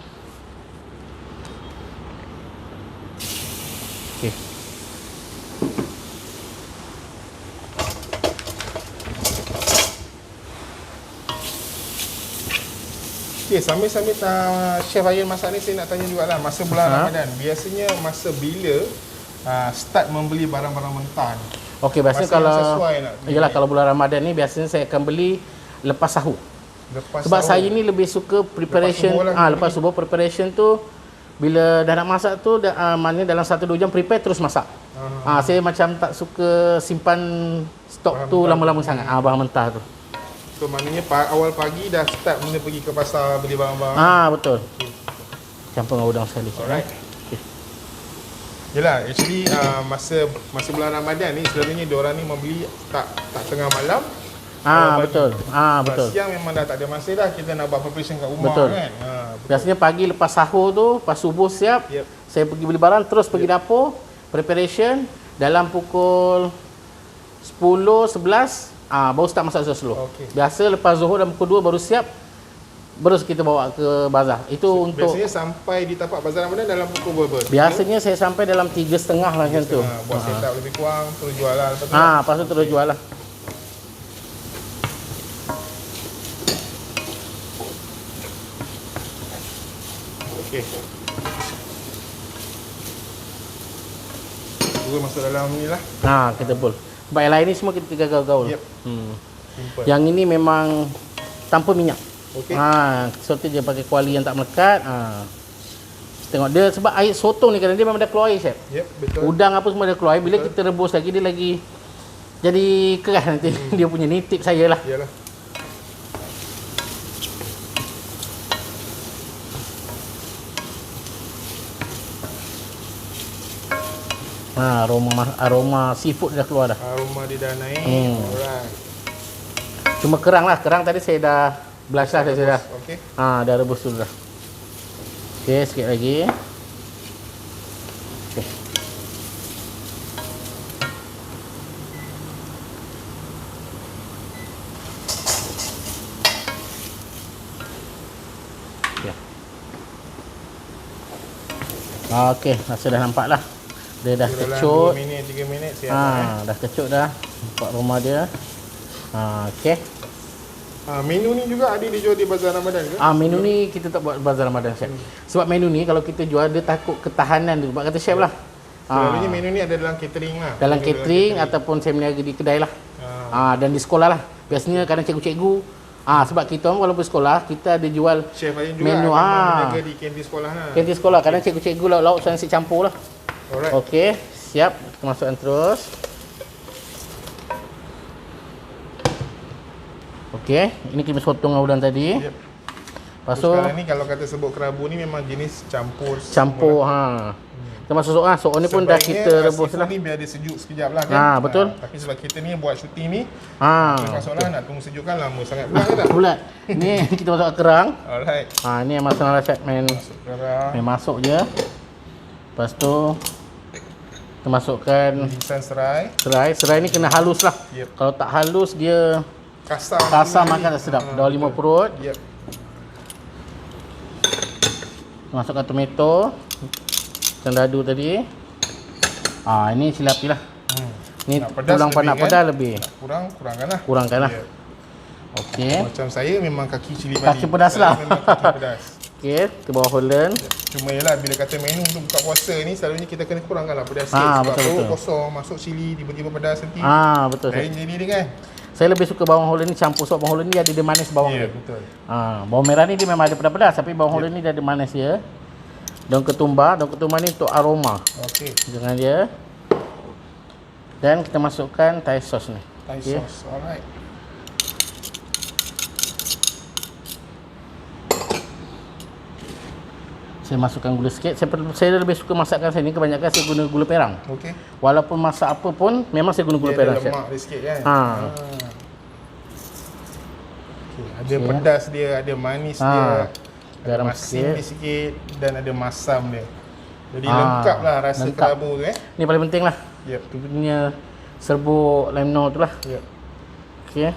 Speaker 2: Okey.
Speaker 1: Okay, sambil-sambil Chef Ayin masak ni, saya nak tanya jugalah, masa bulan Ramadan, biasanya masa bila start membeli barang-barang mentah ni?
Speaker 2: Okey, biasanya
Speaker 1: Masa
Speaker 2: kalau
Speaker 1: yang sesuai nak beli.
Speaker 2: Yalah, kalau bulan Ramadan ni biasanya saya akan beli lepas sahur. Sebab saya ni lebih suka preparation. Lepas subuh preparation tu, bila dah nak masak tu maknanya dalam 1-2 jam prepare terus masak. Saya macam tak suka simpan stok tu lama-lama sangat. Bahan mentah tu.
Speaker 1: So maknanya awal pagi dah start mula pergi ke pasar beli barang-barang.
Speaker 2: Betul. Campur dengan udang sekali.
Speaker 1: Alright. Yelah, actually masa bulan Ramadan ni selalunya diorang ni membeli tak tengah malam.
Speaker 2: Betul. Betul.
Speaker 1: Siang memang dah tak ada masa dah, kita nak buat preparation kat rumah.
Speaker 2: Betul.
Speaker 1: Kan.
Speaker 2: Biasanya pagi lepas sahur tu, lepas subuh siap, saya pergi beli barang, terus pergi dapur, preparation, dalam pukul 10, 11, baru start masak slow.
Speaker 1: Okey.
Speaker 2: Biasa lepas zuhur dan pukul 2 baru siap, terus kita bawa ke bazar. Itu untuk
Speaker 1: biasanya sampai di tapak bazar Ramadan dalam pukul berapa?
Speaker 2: biasanya saya sampai dalam 3.30 lah macam tu.
Speaker 1: Buat setup lebih kurang, terus jual lah.
Speaker 2: Lepas tu terus jual lah.
Speaker 1: Okey. Terus masuk dalam ni lah.
Speaker 2: Kita pul. Sebab yang lain ni semua kita gaul-gaul.
Speaker 1: Yep. Simple.
Speaker 2: Yang ini memang tanpa minyak.
Speaker 1: Okey.
Speaker 2: Soto dia pakai kuali yang tak melekat. Tengok dia sebab air sotong ni kadang dia memang dah keluar air, Chef.
Speaker 1: Yep, betul.
Speaker 2: Udang apa semua dah keluar air. Bila kita rebus lagi dia lagi jadi keras nanti. Dia punya ni tip saya lah.
Speaker 1: Yalah.
Speaker 2: Aroma seafood dah keluar dah.
Speaker 1: Aroma dia dah naik. Alright.
Speaker 2: Cuma kerang lah. Kerang tadi saya dah blush lah. Saya dah.
Speaker 1: Okey.
Speaker 2: Dah rebus dulu dah. Okey, sikit lagi. Okey. Okey, rasa dah nampak lah. Dia dah kecut.
Speaker 1: 2 minit, 3 minit siap.
Speaker 2: Dah kecut dah. Nampak aroma dia. Okey.
Speaker 1: Menu ni juga ada dijual di bazar Ramadan ke?
Speaker 2: Menu ni kita tak buat bazar Ramadan, Chef. Sebab menu ni kalau kita jual dia takut ketahanan dia. Sebab kata Chef lah.
Speaker 1: Selalunya menu ni ada dalam catering lah.
Speaker 2: Dalam catering ataupun saya meniaga di kedai lah. Dan di sekolah lah. Biasanya kadang cikgu-cikgu. Sebab kita orang walaupun sekolah, kita ada jual
Speaker 1: Chef Ayin juga
Speaker 2: menu.
Speaker 1: Meniaga di kantin sekolah lah.
Speaker 2: Kantin sekolah. Kadang cikgu-cikgu lauk-lauk saya nasi campur lah.
Speaker 1: Alright.
Speaker 2: Okey, siap. Kita masukkan terus. Okey, ini kita sotong dengan udang tadi.
Speaker 1: Yep.
Speaker 2: Lepas tu
Speaker 1: sekarang ni kalau kata sebut kerabu ni memang jenis campur.
Speaker 2: campur termasuk sok ni pun dah kita rebus lah.
Speaker 1: Ni biar dia sejuk sekejap lah kan.
Speaker 2: Betul.
Speaker 1: Tapi sebab kita ni buat syuting ni, masalah nak tunggu sejuk kan lama sangat pula kan.
Speaker 2: Bulat. Ni kita masuk kerang.
Speaker 1: Alright.
Speaker 2: Ni yang masalah set main masuk je. Lepas tu kita masukkan
Speaker 1: irisan serai.
Speaker 2: Serai ni kena halus lah.
Speaker 1: Yep.
Speaker 2: Kalau tak halus dia
Speaker 1: kasar
Speaker 2: makan tak sedap. Dah 5 perut.
Speaker 1: Yep.
Speaker 2: Masukkan tomato. Dadu tadi. Ini silapi lah. Ni tulang panak pedas lebih. Kurangkan lah.
Speaker 1: Yeah.
Speaker 2: Okey.
Speaker 1: Macam saya memang kaki cili padi.
Speaker 2: Kaki pedas lah.
Speaker 1: Memang kaki pedas.
Speaker 2: Okey, kita bawa Holland.
Speaker 1: Cuma yalah bila kata menu untuk buka puasa ni selalunya kita kena kurangkan lah pedas sikit. Sebab
Speaker 2: betul.
Speaker 1: kosong, masuk cili tiba-tiba pedas nanti.
Speaker 2: Betul.
Speaker 1: Lain jadi dia kan.
Speaker 2: Saya lebih suka bawang Holland ni campur sebab bawang Holland ni ada dia manis bawang dia.
Speaker 1: Betul.
Speaker 2: Bawang merah ni dia memang ada pedas-pedas tapi bawang Holland ni dia ada manis dia. Daun ketumbar ni untuk aroma.
Speaker 1: Okey.
Speaker 2: Dengan dia. Dan kita masukkan Thai sauce ni.
Speaker 1: Thai sauce. Alright.
Speaker 2: Saya masukkan gula sikit. Saya lebih suka masakan saya ni kebanyakan saya guna gula perang.
Speaker 1: Okey.
Speaker 2: Walaupun masak apa pun memang saya guna gula perang.
Speaker 1: Ada lemak dia sikit kan. Okay. Ada pedas dia, ada manis dia. Ada masin sikit dan ada masam dia. Jadi lengkap lah rasa kerabu tu
Speaker 2: Ni paling penting lah.
Speaker 1: Yep.
Speaker 2: Dia punya serbuk lime no tu lah.
Speaker 1: Yep.
Speaker 2: Okey.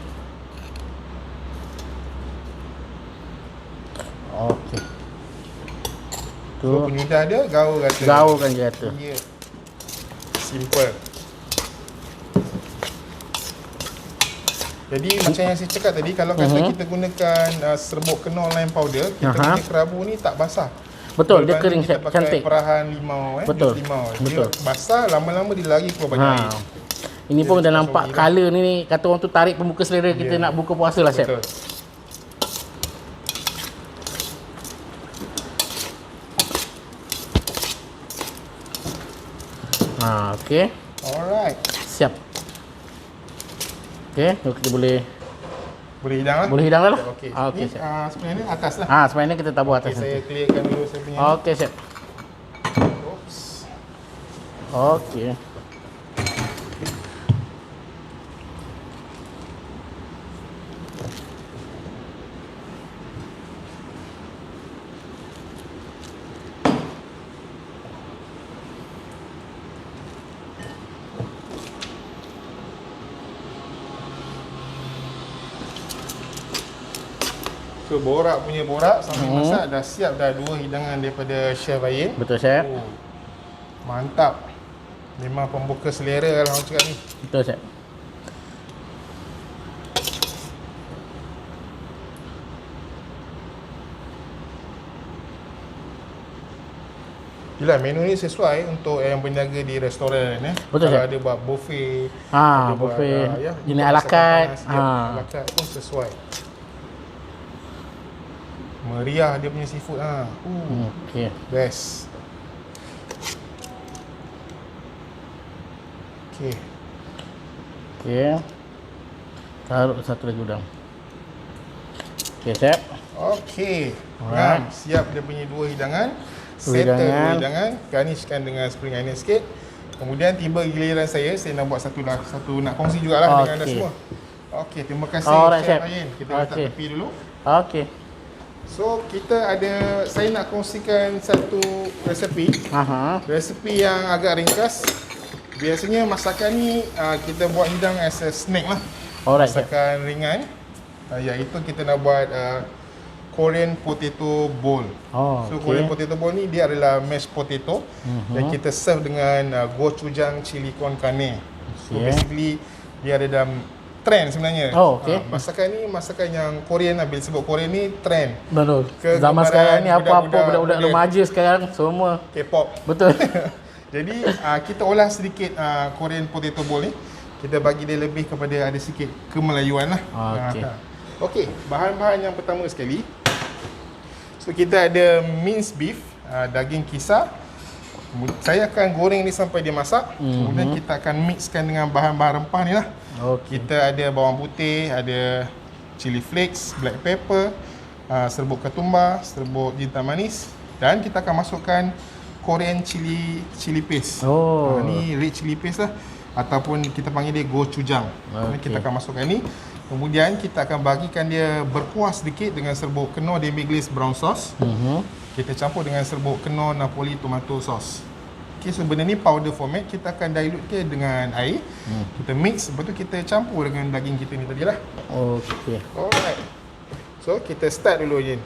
Speaker 2: Okey. Tu
Speaker 1: so, penyudah dia gaulkan
Speaker 2: je rata.
Speaker 1: Ya. Simple. Jadi macam yang saya cakap tadi, kalau kata kita gunakan serbuk kenol lime powder, kita punya kerabu ni tak basah.
Speaker 2: Betul, dia kering
Speaker 1: kita pakai
Speaker 2: cantik.
Speaker 1: perahan limau
Speaker 2: Betul.
Speaker 1: limau.
Speaker 2: Betul.
Speaker 1: Dia basah lama-lama dia lari keluar banyak air.
Speaker 2: Ini pun dah nampak color ni kata orang tu tarik pembuka selera kita nak buka puasa lah, chef.
Speaker 1: Betul.
Speaker 2: Okey.
Speaker 1: Alright.
Speaker 2: Siap. Okey, kita boleh
Speaker 1: hidang lah?
Speaker 2: Boleh hidang dah lah.
Speaker 1: Okey.
Speaker 2: Okey,
Speaker 1: Ni, sebenarnya atas lah.
Speaker 2: sebenarnya kita tabur atas
Speaker 1: Saya
Speaker 2: nanti.
Speaker 1: clearkan dulu saya punya.
Speaker 2: Okey, chef.
Speaker 1: Oops.
Speaker 2: Okey.
Speaker 1: So borak sambil masak dah siap dah 2 hidangan daripada Chef Ayin.
Speaker 2: Betul, chef.
Speaker 1: Mantap. Memang pembuka selera lah orang cakap ni.
Speaker 2: Betul, chef.
Speaker 1: Yelah, menu ni sesuai untuk yang berniaga di restoran
Speaker 2: Betul,
Speaker 1: kalau
Speaker 2: chef.
Speaker 1: ada buat buffet,
Speaker 2: buffet jenis
Speaker 1: buka
Speaker 2: ala carte.
Speaker 1: masakan panas, ala carte pun sesuai. Meriah dia punya seafood
Speaker 2: Okey.
Speaker 1: Best. Okey.
Speaker 2: Okey. Taruh satu lagi udang. Okey, chef.
Speaker 1: Okey.
Speaker 2: Alright.
Speaker 1: Siap dia punya 2 hidangan.
Speaker 2: Settle 2
Speaker 1: hidangan, garnishkan dengan spring onion sikit. Kemudian tiba giliran saya nak buat satu nak kongsi jugalah dengan anda semua. Okey, terima kasih Chef Ayin. Kita letak tepi dulu.
Speaker 2: Okey.
Speaker 1: So, saya nak kongsikan satu resepi. Resepi yang agak ringkas. Biasanya masakan ni kita buat hidang as a snack lah.
Speaker 2: Alright,
Speaker 1: masakan ringan. Iaitu kita nak buat Korean potato bowl. So Korean potato bowl ni dia adalah mashed potato dan kita serve dengan gochujang chili con carne. So basically dia ada dalam trend sebenarnya. Masakan yang Korean lah. Bila sebut Korean ni trend.
Speaker 2: Betul. Zaman sekarang ni apa-apa budak-budak remaja sekarang semua
Speaker 1: K-pop.
Speaker 2: Betul.
Speaker 1: Jadi kita olah sedikit Korean potato bowl ni. Kita bagi dia lebih kepada ada sikit kemelayuan lah. Okey, bahan-bahan yang pertama sekali. So kita ada minced beef, daging kisar. Saya akan goreng ni sampai dia masak. Kemudian kita akan mixkan dengan bahan-bahan rempah ni lah. Kita ada bawang putih, ada chili flakes, black pepper, serbuk ketumbar, serbuk jintan manis, dan kita akan masukkan Korean chili paste. Ni red chili paste lah, ataupun kita panggil dia gochujang. Kita akan masukkan ni. Kemudian kita akan bagikan dia berkuah sedikit dengan serbuk knorr demi glaze brown sauce. Kita campur dengan serbuk knorr Napoli tomato sauce. Okay, so benda ni powder format. Kita akan dilute ke dengan air. Kita mix, lepas tu kita campur dengan daging kita ni tadi lah.
Speaker 2: Okey.
Speaker 1: Alright. So kita start dulu je.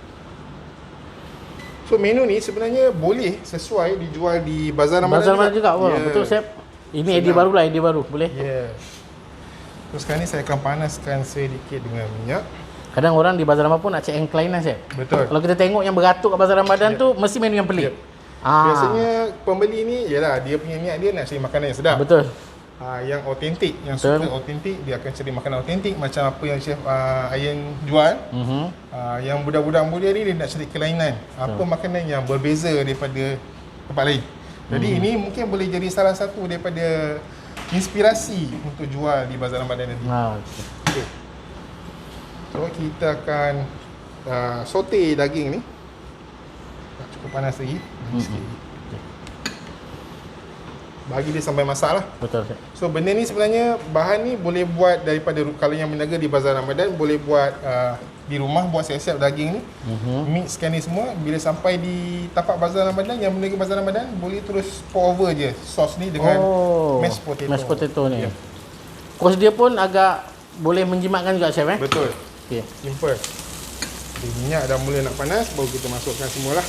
Speaker 1: So menu ni sebenarnya boleh sesuai dijual di Bazar Ramadan.
Speaker 2: Bazar Ramadan juga. Betul Chef. Ini idea baru lah, idea baru. Boleh?
Speaker 1: So sekarang ni saya akan panaskan sedikit dengan minyak.
Speaker 2: Kadang orang di Bazar Ramadan pun nak check yang kelainan, Chef.
Speaker 1: Betul.
Speaker 2: Kalau kita tengok yang beratuk kat Bazar Ramadan tu, mesti menu yang pelik.
Speaker 1: Biasanya pembeli ni, yalah, dia punya niat dia nak cari makanan yang sedap.
Speaker 2: Betul.
Speaker 1: Yang otentik, yang suka otentik, dia akan cari makanan otentik macam apa yang Chef Ayan jual. Yang budak-budak muda ni dia nak cari kelainan. Apa makanan yang berbeza daripada tempat lain. Jadi ini mungkin boleh jadi salah satu daripada inspirasi untuk jual di Bazar Ramadan nanti. Okay. So kita akan saute daging ni. Cukup panas lagi. Bagi dia sampai masak lah.
Speaker 2: Betul.
Speaker 1: So benda ni sebenarnya bahan ni boleh buat daripada, kalau yang berniaga di Bazar Ramadan boleh buat di rumah, buat siap-siap daging ni. Mixkan ni semua. Bila sampai di tapak Bazar Ramadan, yang berniaga Bazar Ramadan boleh terus pour over je sos ni dengan mashed potato.
Speaker 2: Mashed potato ni. Kos dia pun agak boleh menjimatkan juga, Chef.
Speaker 1: Betul.
Speaker 2: Okay.
Speaker 1: Simple. Okay, minyak dah mula nak panas, baru kita masukkan semualah.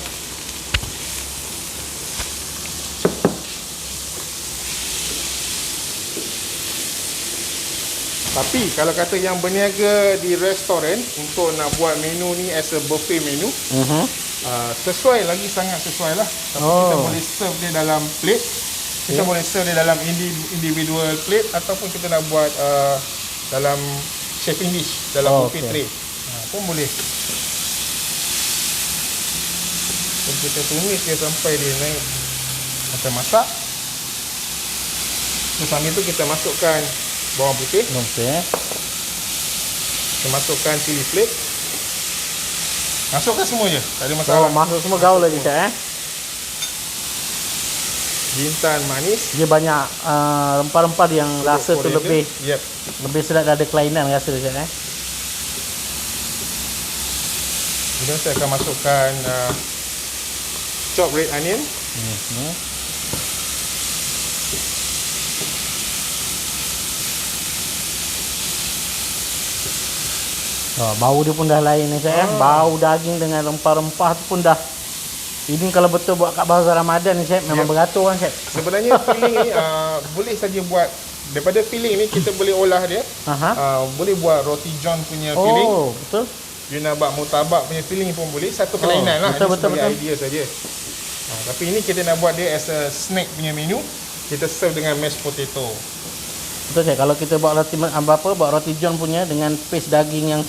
Speaker 1: Tapi kalau kata yang berniaga di restoran untuk nak buat menu ni as a buffet menu, sesuai, lagi sangat sesuai lah. Tapi kita boleh serve dia dalam plate. Kita boleh serve dia dalam individual plate, ataupun kita nak buat dalam chefing dish, dalam buffet tray pun boleh. So, kita tumis dia sampai dia naik sampai masak. So, sambil tu kita masukkan bawang putih. Kita masukkan chili flake. Masukkan semua je, tak ada masalah.
Speaker 2: Masuk semua gaul lagi, Chef.
Speaker 1: Jintan manis.
Speaker 2: Dia banyak rempah-rempah yang rasa tu lebih sedap, ada kelainan rasa dia, Chef.
Speaker 1: Kemudian saya akan masukkan chopped red onion.
Speaker 2: Bau dia pun dah lain ni, Chef. Bau daging dengan rempah-rempah tu pun dah. Ini kalau betul buat kat Bazar Ramadan ni, Chef, memang beratur kan, Chef.
Speaker 1: Sebenarnya filling ni boleh saja buat, daripada filling ni kita boleh olah dia. Boleh buat roti john punya filling.
Speaker 2: Betul.
Speaker 1: You nak buat murtabak punya filling pun boleh. Satu kelainan lah. Betul. Idea saja. Tapi ini kita nak buat dia as a snack punya menu. Kita serve dengan mashed potato.
Speaker 2: Betul, Chef. Kalau kita buat roti buat roti john punya dengan paste daging yang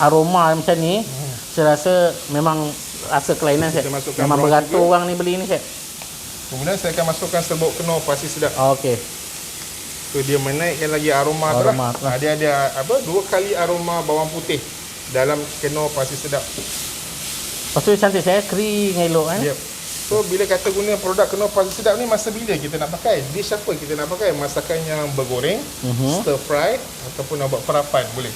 Speaker 2: aroma macam ni, saya rasa memang rasa kelainan, Chef. Memang beratur orang ni beli ni, Chef.
Speaker 1: Kemudian saya akan masukkan serbuk knorr pasti sedap.
Speaker 2: Okey.
Speaker 1: So dia menaikkan lagi aroma tu lah. Dia ada 2 kali aroma bawang putih dalam knorr pasti sedap.
Speaker 2: Lepas tu cantik, saya kering elok kan.
Speaker 1: So bila kata guna produk knorr pasti sedap ni, masa bila kita nak pakai? Dish apa kita nak pakai? Masakan yang bergoreng, stir fry, ataupun nak buat perapan boleh.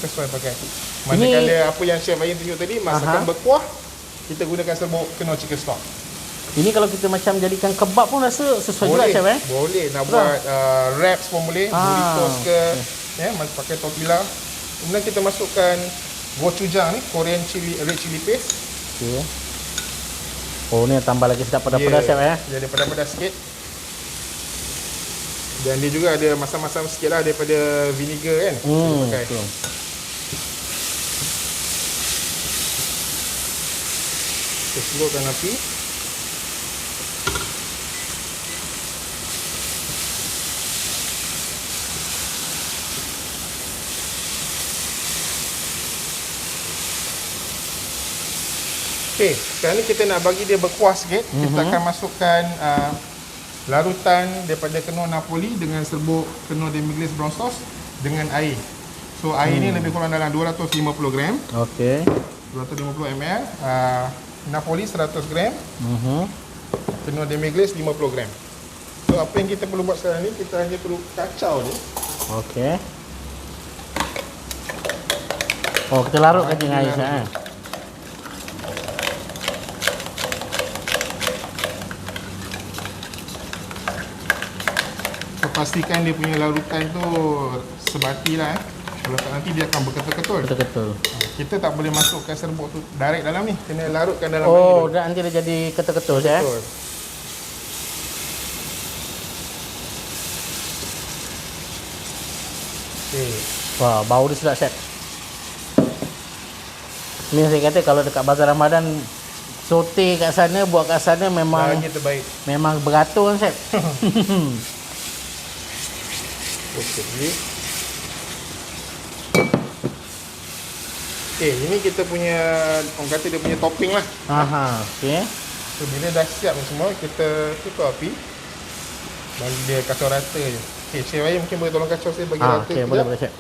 Speaker 1: Sesuai pakai. Manakala apa yang Chef Ayin tunjuk tadi, masakan berkuah, kita gunakan serbuk knorr chicken stock.
Speaker 2: Ini kalau kita macam jadikan kebab pun rasa sesuai juga, Chef.
Speaker 1: Boleh. Nak buat wraps pun boleh, burritos ke, pakai tortilla. Kemudian kita masukkan gochujang ni, Korean red chili paste.
Speaker 2: Ni tambah lagi sedap pedas-pedas, Chef.
Speaker 1: Dia ada pedas-pedas sikit. Dan dia juga ada masam-masam sikit lah daripada vinegar kan. Pakai. Kita slowkan api. Okey, sekarang ni kita nak bagi dia berkuah sikit. Kita akan masukkan larutan daripada knorr Napoli dengan serbuk knorr demi glaze brown sauce dengan air. So air ni lebih kurang dalam 250 gram.
Speaker 2: Okey.
Speaker 1: 250 ml. Napoli 100 gram. Penuh demi-glaze 50 gram. So apa yang kita perlu buat sekarang ni, kita hanya perlu kacau ni.
Speaker 2: Okey. Oh, kita larutkan dengan air sangat.
Speaker 1: So pastikan dia punya larutan tu sebati lah. Kalau tak nanti dia akan berketul-ketul.
Speaker 2: Betul-betul.
Speaker 1: Kita tak boleh masukkan serbuk tu direct dalam ni. Kena larutkan dalam
Speaker 2: Oh,
Speaker 1: air dulu.
Speaker 2: nanti dia jadi ketul-ketul je.
Speaker 1: Betul. Okay.
Speaker 2: Wah, bau dia sedap, Chef. Ni saya kata kalau dekat Bazar Ramadan sote kat sana, buat kat sana memang
Speaker 1: Lagi terbaik.
Speaker 2: memang beratur kan, Chef.
Speaker 1: Okey. Okay, ini kita punya, orang kata dia punya topping lah.
Speaker 2: Aha, okey.
Speaker 1: So bila dah siap ni semua, kita tutup api. Bagi dia kacau rata je. Okay, Chef Ayi mungkin boleh tolong kacau saya bagi rata
Speaker 2: Okey,
Speaker 1: sekejap.
Speaker 2: boleh Chef.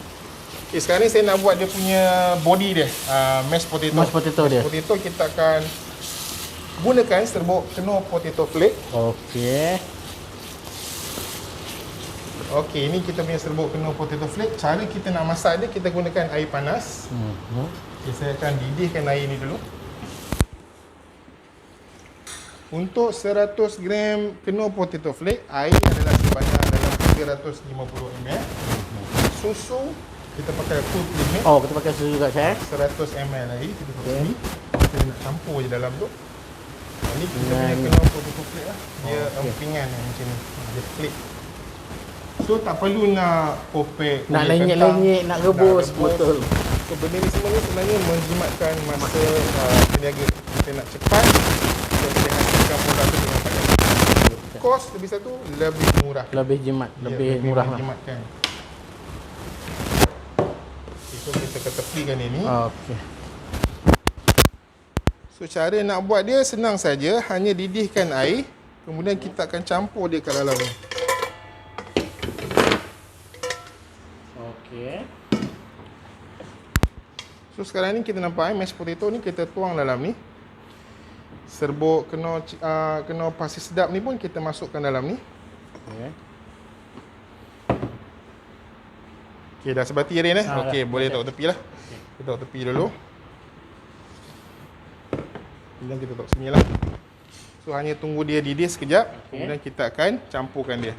Speaker 1: Okay, sekarang ni saya nak buat dia punya body dia, mashed potato.
Speaker 2: Mashed potato dia.
Speaker 1: Potato kita akan gunakan serbuk penuh potato flake.
Speaker 2: Okey.
Speaker 1: Okey, ini kita punya serbuk penuh potato flake. Cara kita nak masak dia, kita gunakan air panas. Okay, saya akan didihkan air ni dulu. Untuk 100 gram penuh potato flake, air adalah sebanyak dalam 350 ml. Susu kita pakai full cream milk.
Speaker 2: Oh, kita pakai susu juga, Chef.
Speaker 1: 100 ml air kita taruh sini. Kita nak campur je dalam tu. Ini kita punya
Speaker 2: Dan-
Speaker 1: penuh potato flake lah. Dia empingan macam ni. Dia flake. So tak perlu nak kopek,
Speaker 2: Nak
Speaker 1: kulit kentang,
Speaker 2: lenyek-lenyek, nak rebus. Betul.
Speaker 1: So benda ni semua ni sebenarnya menjimatkan masa peniaga. Kita nak cepat, kita boleh hasilkan produk tu dengan banyak. Kos lebih satu, lebih murah.
Speaker 2: Lebih jimat,
Speaker 1: Ya,
Speaker 2: lebih murah lah.
Speaker 1: menjimatkan. Okay, so kita ketepikan ini.
Speaker 2: Okey.
Speaker 1: So cara nak buat dia senang saja, hanya didihkan air, kemudian kita akan campur dia kat dalam ni.
Speaker 2: Okey.
Speaker 1: So sekarang ni kita nampak mashed potato ni kita tuang dalam ni. Serbuk kena pasir sedap ni pun kita masukkan dalam ni.
Speaker 2: Okey.
Speaker 1: Okey, dah sebati Rin Okey,
Speaker 2: dah.
Speaker 1: boleh taruh tepi lah. Kita taruh tepi dulu. Kemudian kita taruh sini lah. So hanya tunggu dia didih sekejap, kemudian kita akan campurkan dia.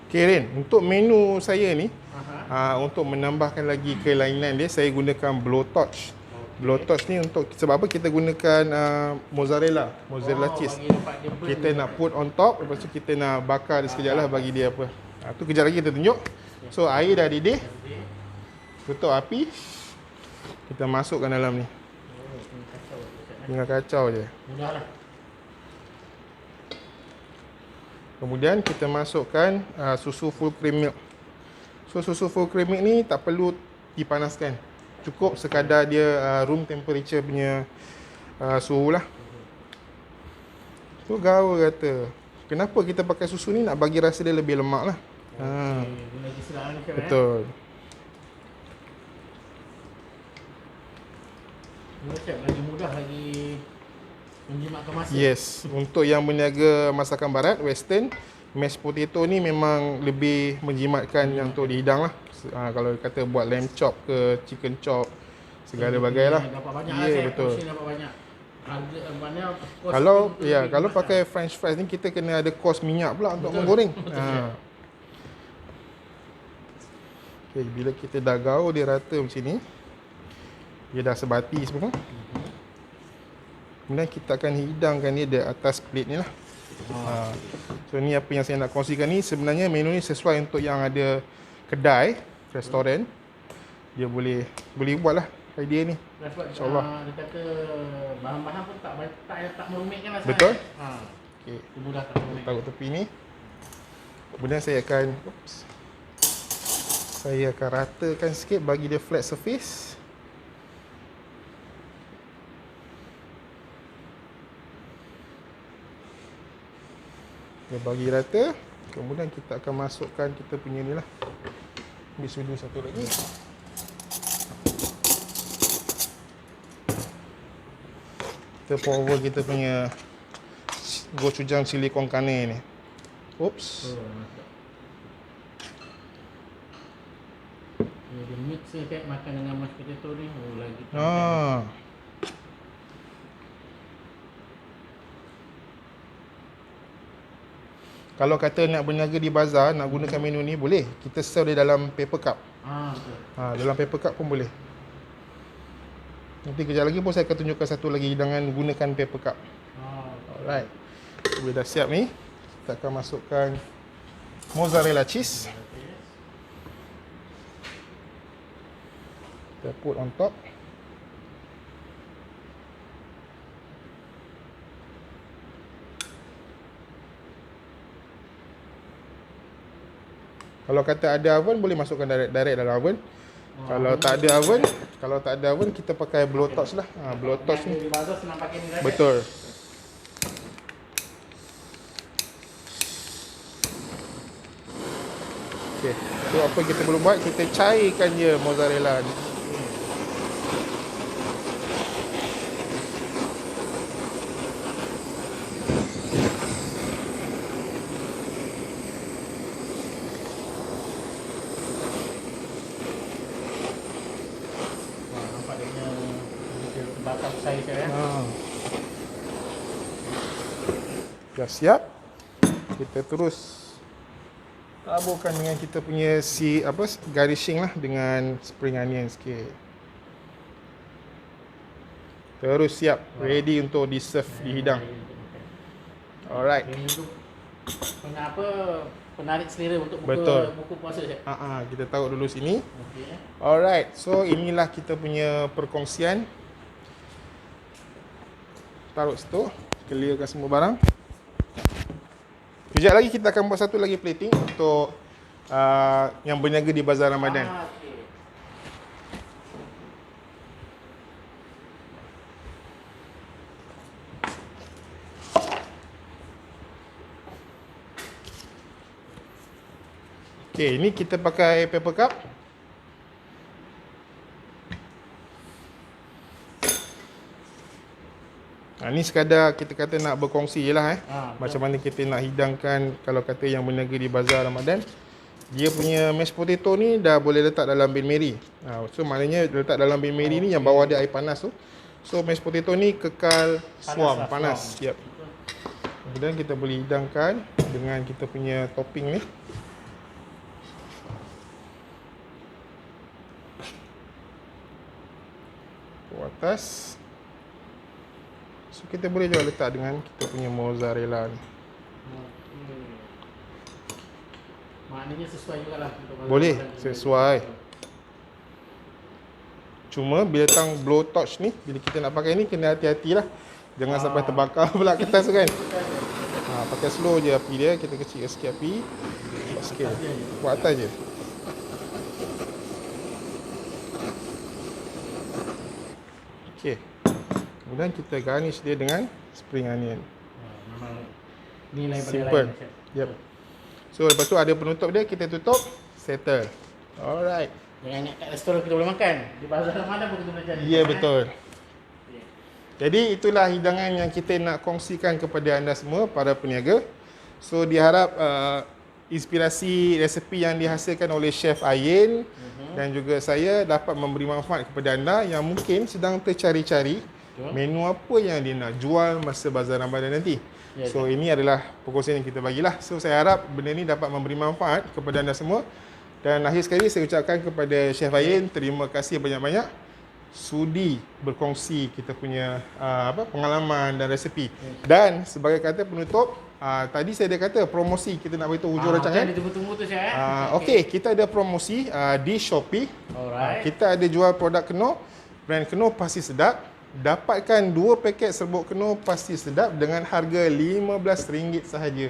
Speaker 1: Okay Rin, untuk menu saya ni, untuk menambahkan lagi kelainan dia, saya gunakan blowtorch. Blowtorch ni untuk, sebab apa kita gunakan mozzarella cheese. Kita nak put on top, lepas tu kita nak bakar dia sekejap lah bagi dia apa. Tu kejap lagi kita tunjuk. So air dah didih, tutup api, kita masukkan dalam ni. Tinggal kacau je.
Speaker 2: Mudahlah.
Speaker 1: Kemudian kita masukkan susu full cream milk. So susu full cream milk ni tak perlu dipanaskan. Cukup sekadar dia room temperature punya suhu lah. So gaul kata, kenapa kita pakai susu ni, nak bagi rasa dia lebih lemak lah.
Speaker 2: Lagi sedap ni, Chef.
Speaker 1: Betul.
Speaker 2: Chef, lagi mudah, lagi menjimatkan masa.
Speaker 1: Yes, untuk yang berniaga masakan barat, western, mashed potato ni memang lebih menjimatkan yang untuk dihidang lah. Kalau kata buat lamb chop ke chicken chop, segala bagai lah.
Speaker 2: Dapat banyak
Speaker 1: Ya,
Speaker 2: Chef.
Speaker 1: betul.
Speaker 2: Portion dapat banyak. Harga mana kos
Speaker 1: Kalau
Speaker 2: tu
Speaker 1: ya,
Speaker 2: lebih
Speaker 1: kalau
Speaker 2: mahal.
Speaker 1: pakai french fries ni kita kena ada kos minyak pula untuk
Speaker 2: Betul.
Speaker 1: menggoreng.
Speaker 2: Betul,
Speaker 1: Ha. Okey, bila kita dah gaul dia rata macam ni, dia dah sebati semua. Kemudian kita akan hidangkan dia di atas plate ni lah. Ha. So ni apa yang saya nak kongsikan ni, sebenarnya menu ni sesuai untuk yang ada kedai, restoran. Dia boleh buat lah idea ni. InsyaAllah.
Speaker 2: Dia kata bahan-bahan pun tak merumitkan lah.
Speaker 1: Betul.
Speaker 2: Ha.
Speaker 1: Okey,
Speaker 2: Dia mudah tak merumit.
Speaker 1: taruh tepi ni. Kemudian saya akan ratakan sikit bagi dia flat surface. Dia bagi rata. Kemudian kita akan masukkan kita punya ni lah. Ambil sudu satu lagi. Kita pour over kita punya gochujang cili con carne ni. Oops.
Speaker 2: Dia mix je makan dengan mashed potato ni. Lagi
Speaker 1: Ah. Kalau kata nak berniaga di bazar, nak gunakan menu ni boleh. Kita serve dia dalam paper cup.
Speaker 2: betul.
Speaker 1: Dalam paper cup pun boleh. Nanti kejap lagi pun saya akan tunjukkan satu lagi hidangan gunakan paper cup. Alright. Bila dah siap ni, kita akan masukkan mozzarella cheese. Kita put on top. Kalau kata ada oven, boleh masukkan direct dalam oven. Kalau tak ada oven, kita pakai blowtorch lah. Blowtorch ni.
Speaker 2: Di bazar senang pakai ni.
Speaker 1: Betul. Okey, so apa kita belum buat, kita cairkan je mozzarella ni.
Speaker 2: Nampak dia bakar saya ya.
Speaker 1: Dah siap. Kita terus taburkan dengan kita punya garnishing lah dengan spring onion sikit. Terus siap, ready untuk di-serve, dihidang. Alright.
Speaker 2: Ini tu penarik selera untuk
Speaker 1: Betul.
Speaker 2: buku puasa je.
Speaker 1: Kita taruh dulu sini.
Speaker 2: Okey.
Speaker 1: Alright, so inilah kita punya perkongsian. Taruh situ, clearkan semua barang. Kejap lagi kita akan buat satu lagi plating untuk yang berniaga di Bazar Ramadan.
Speaker 2: Okey.
Speaker 1: Okey, ini kita pakai paper cup. Ni sekadar kita kata nak berkongsi je lah macam mana kita nak hidangkan kalau kata yang berniaga di Bazar Ramadan. Dia punya mashed potato ni dah boleh letak dalam bin Mary. So maknanya letak dalam bin Mary ni yang bawah dia air panas tu. So mashed potato ni kekal suam, panas. Yep. Kemudian kita boleh hidangkan dengan kita punya topping ni. Ke atas. So kita boleh juga letak dengan kita punya mozzarella ni.
Speaker 2: Maknanya sesuai jugalah untuk
Speaker 1: Boleh, sesuai. Cuma bila tang blowtorch ni, bila kita nak pakai ni kena hati-hatilah. Jangan sampai terbakar pula kertas tu kan. Pakai slow je api dia, kita kecilkan sikit api. Sikit. Buat atas je. Okey. Kemudian kita garnish dia dengan spring onion.
Speaker 2: Memang ni lain pada
Speaker 1: Simple.
Speaker 2: lain.
Speaker 1: Yep. So lepas tu ada penutup dia, kita tutup, settle. Alright.
Speaker 2: Jangan ingat kat restoran kita boleh makan. Di Bazar Ramadan pun kita boleh jadi.
Speaker 1: Ya, betul. Jadi itulah hidangan yang kita nak kongsikan kepada anda semua, para peniaga. So diharap inspirasi resepi yang dihasilkan oleh Chef Ayin dan juga saya dapat memberi manfaat kepada anda yang mungkin sedang tercari-cari menu apa yang dia nak jual masa bazar Ramadan nanti. So ini adalah perkongsian yang kita bagilah. So saya harap benda ni dapat memberi manfaat kepada anda semua. Dan akhir sekali saya ucapkan kepada Chef Ain, terima kasih banyak-banyak sudi berkongsi kita punya pengalaman dan resepi. Dan sebagai kata penutup, tadi saya ada kata promosi, kita nak beritahu hujung rancangan.
Speaker 2: Tunggu-tunggu tu Chef.
Speaker 1: Okey, kita ada promosi di Shopee. Kita ada jual produk Knorr, brand Knorr pasti sedap. Dapatkan 2 paket serbuk Knorr pasti sedap dengan harga RM15 sahaja.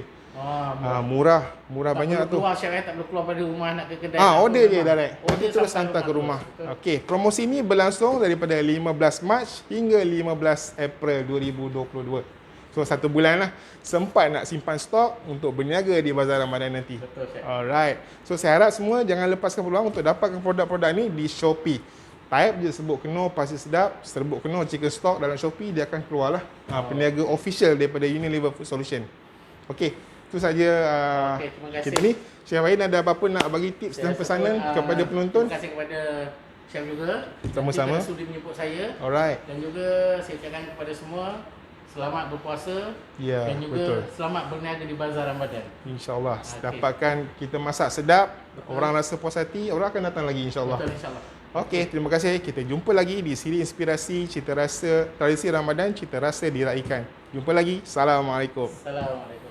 Speaker 1: Murah banyak tu.
Speaker 2: Tak perlu keluar pada rumah nak ke kedai.
Speaker 1: Order je direct. Order terus hantar ke rumah. Okey, promosi ni berlangsung daripada 15 Mac hingga 15 April 2022. So 1 bulan lah. Sempat nak simpan stok untuk berniaga di bazar Ramadan nanti.
Speaker 2: Betul, Chef.
Speaker 1: Alright. So saya harap semua jangan lepaskan peluang untuk dapatkan produk-produk ni di Shopee. Type je serbuk Knorr pasti sedap, serbuk Knorr chicken stock dalam Shopee, dia akan keluar lah peniaga official daripada Unilever Food Solution. Okey, itu saja
Speaker 2: terima kasih.
Speaker 1: kita ni. Chef Ain ada apa-apa nak bagi tips dan pesanan kepada penonton?
Speaker 2: Terima kasih kepada Chef juga.
Speaker 1: Sama-sama.
Speaker 2: Terima sudi menyebut saya.
Speaker 1: Alright.
Speaker 2: Dan juga saya ucapkan kepada semua selamat berpuasa dan juga
Speaker 1: betul.
Speaker 2: selamat berniaga di bazar Ramadan.
Speaker 1: InsyaAllah. Dapatkan kita masak sedap, orang rasa puas hati, orang akan datang lagi insyaAllah.
Speaker 2: Betul, insyaAllah.
Speaker 1: Okey, terima kasih. Kita jumpa lagi di siri inspirasi Cita Rasa Tradisi Ramadan, Cita Rasa Diraikan. Jumpa lagi. Assalamualaikum.
Speaker 2: Assalamualaikum.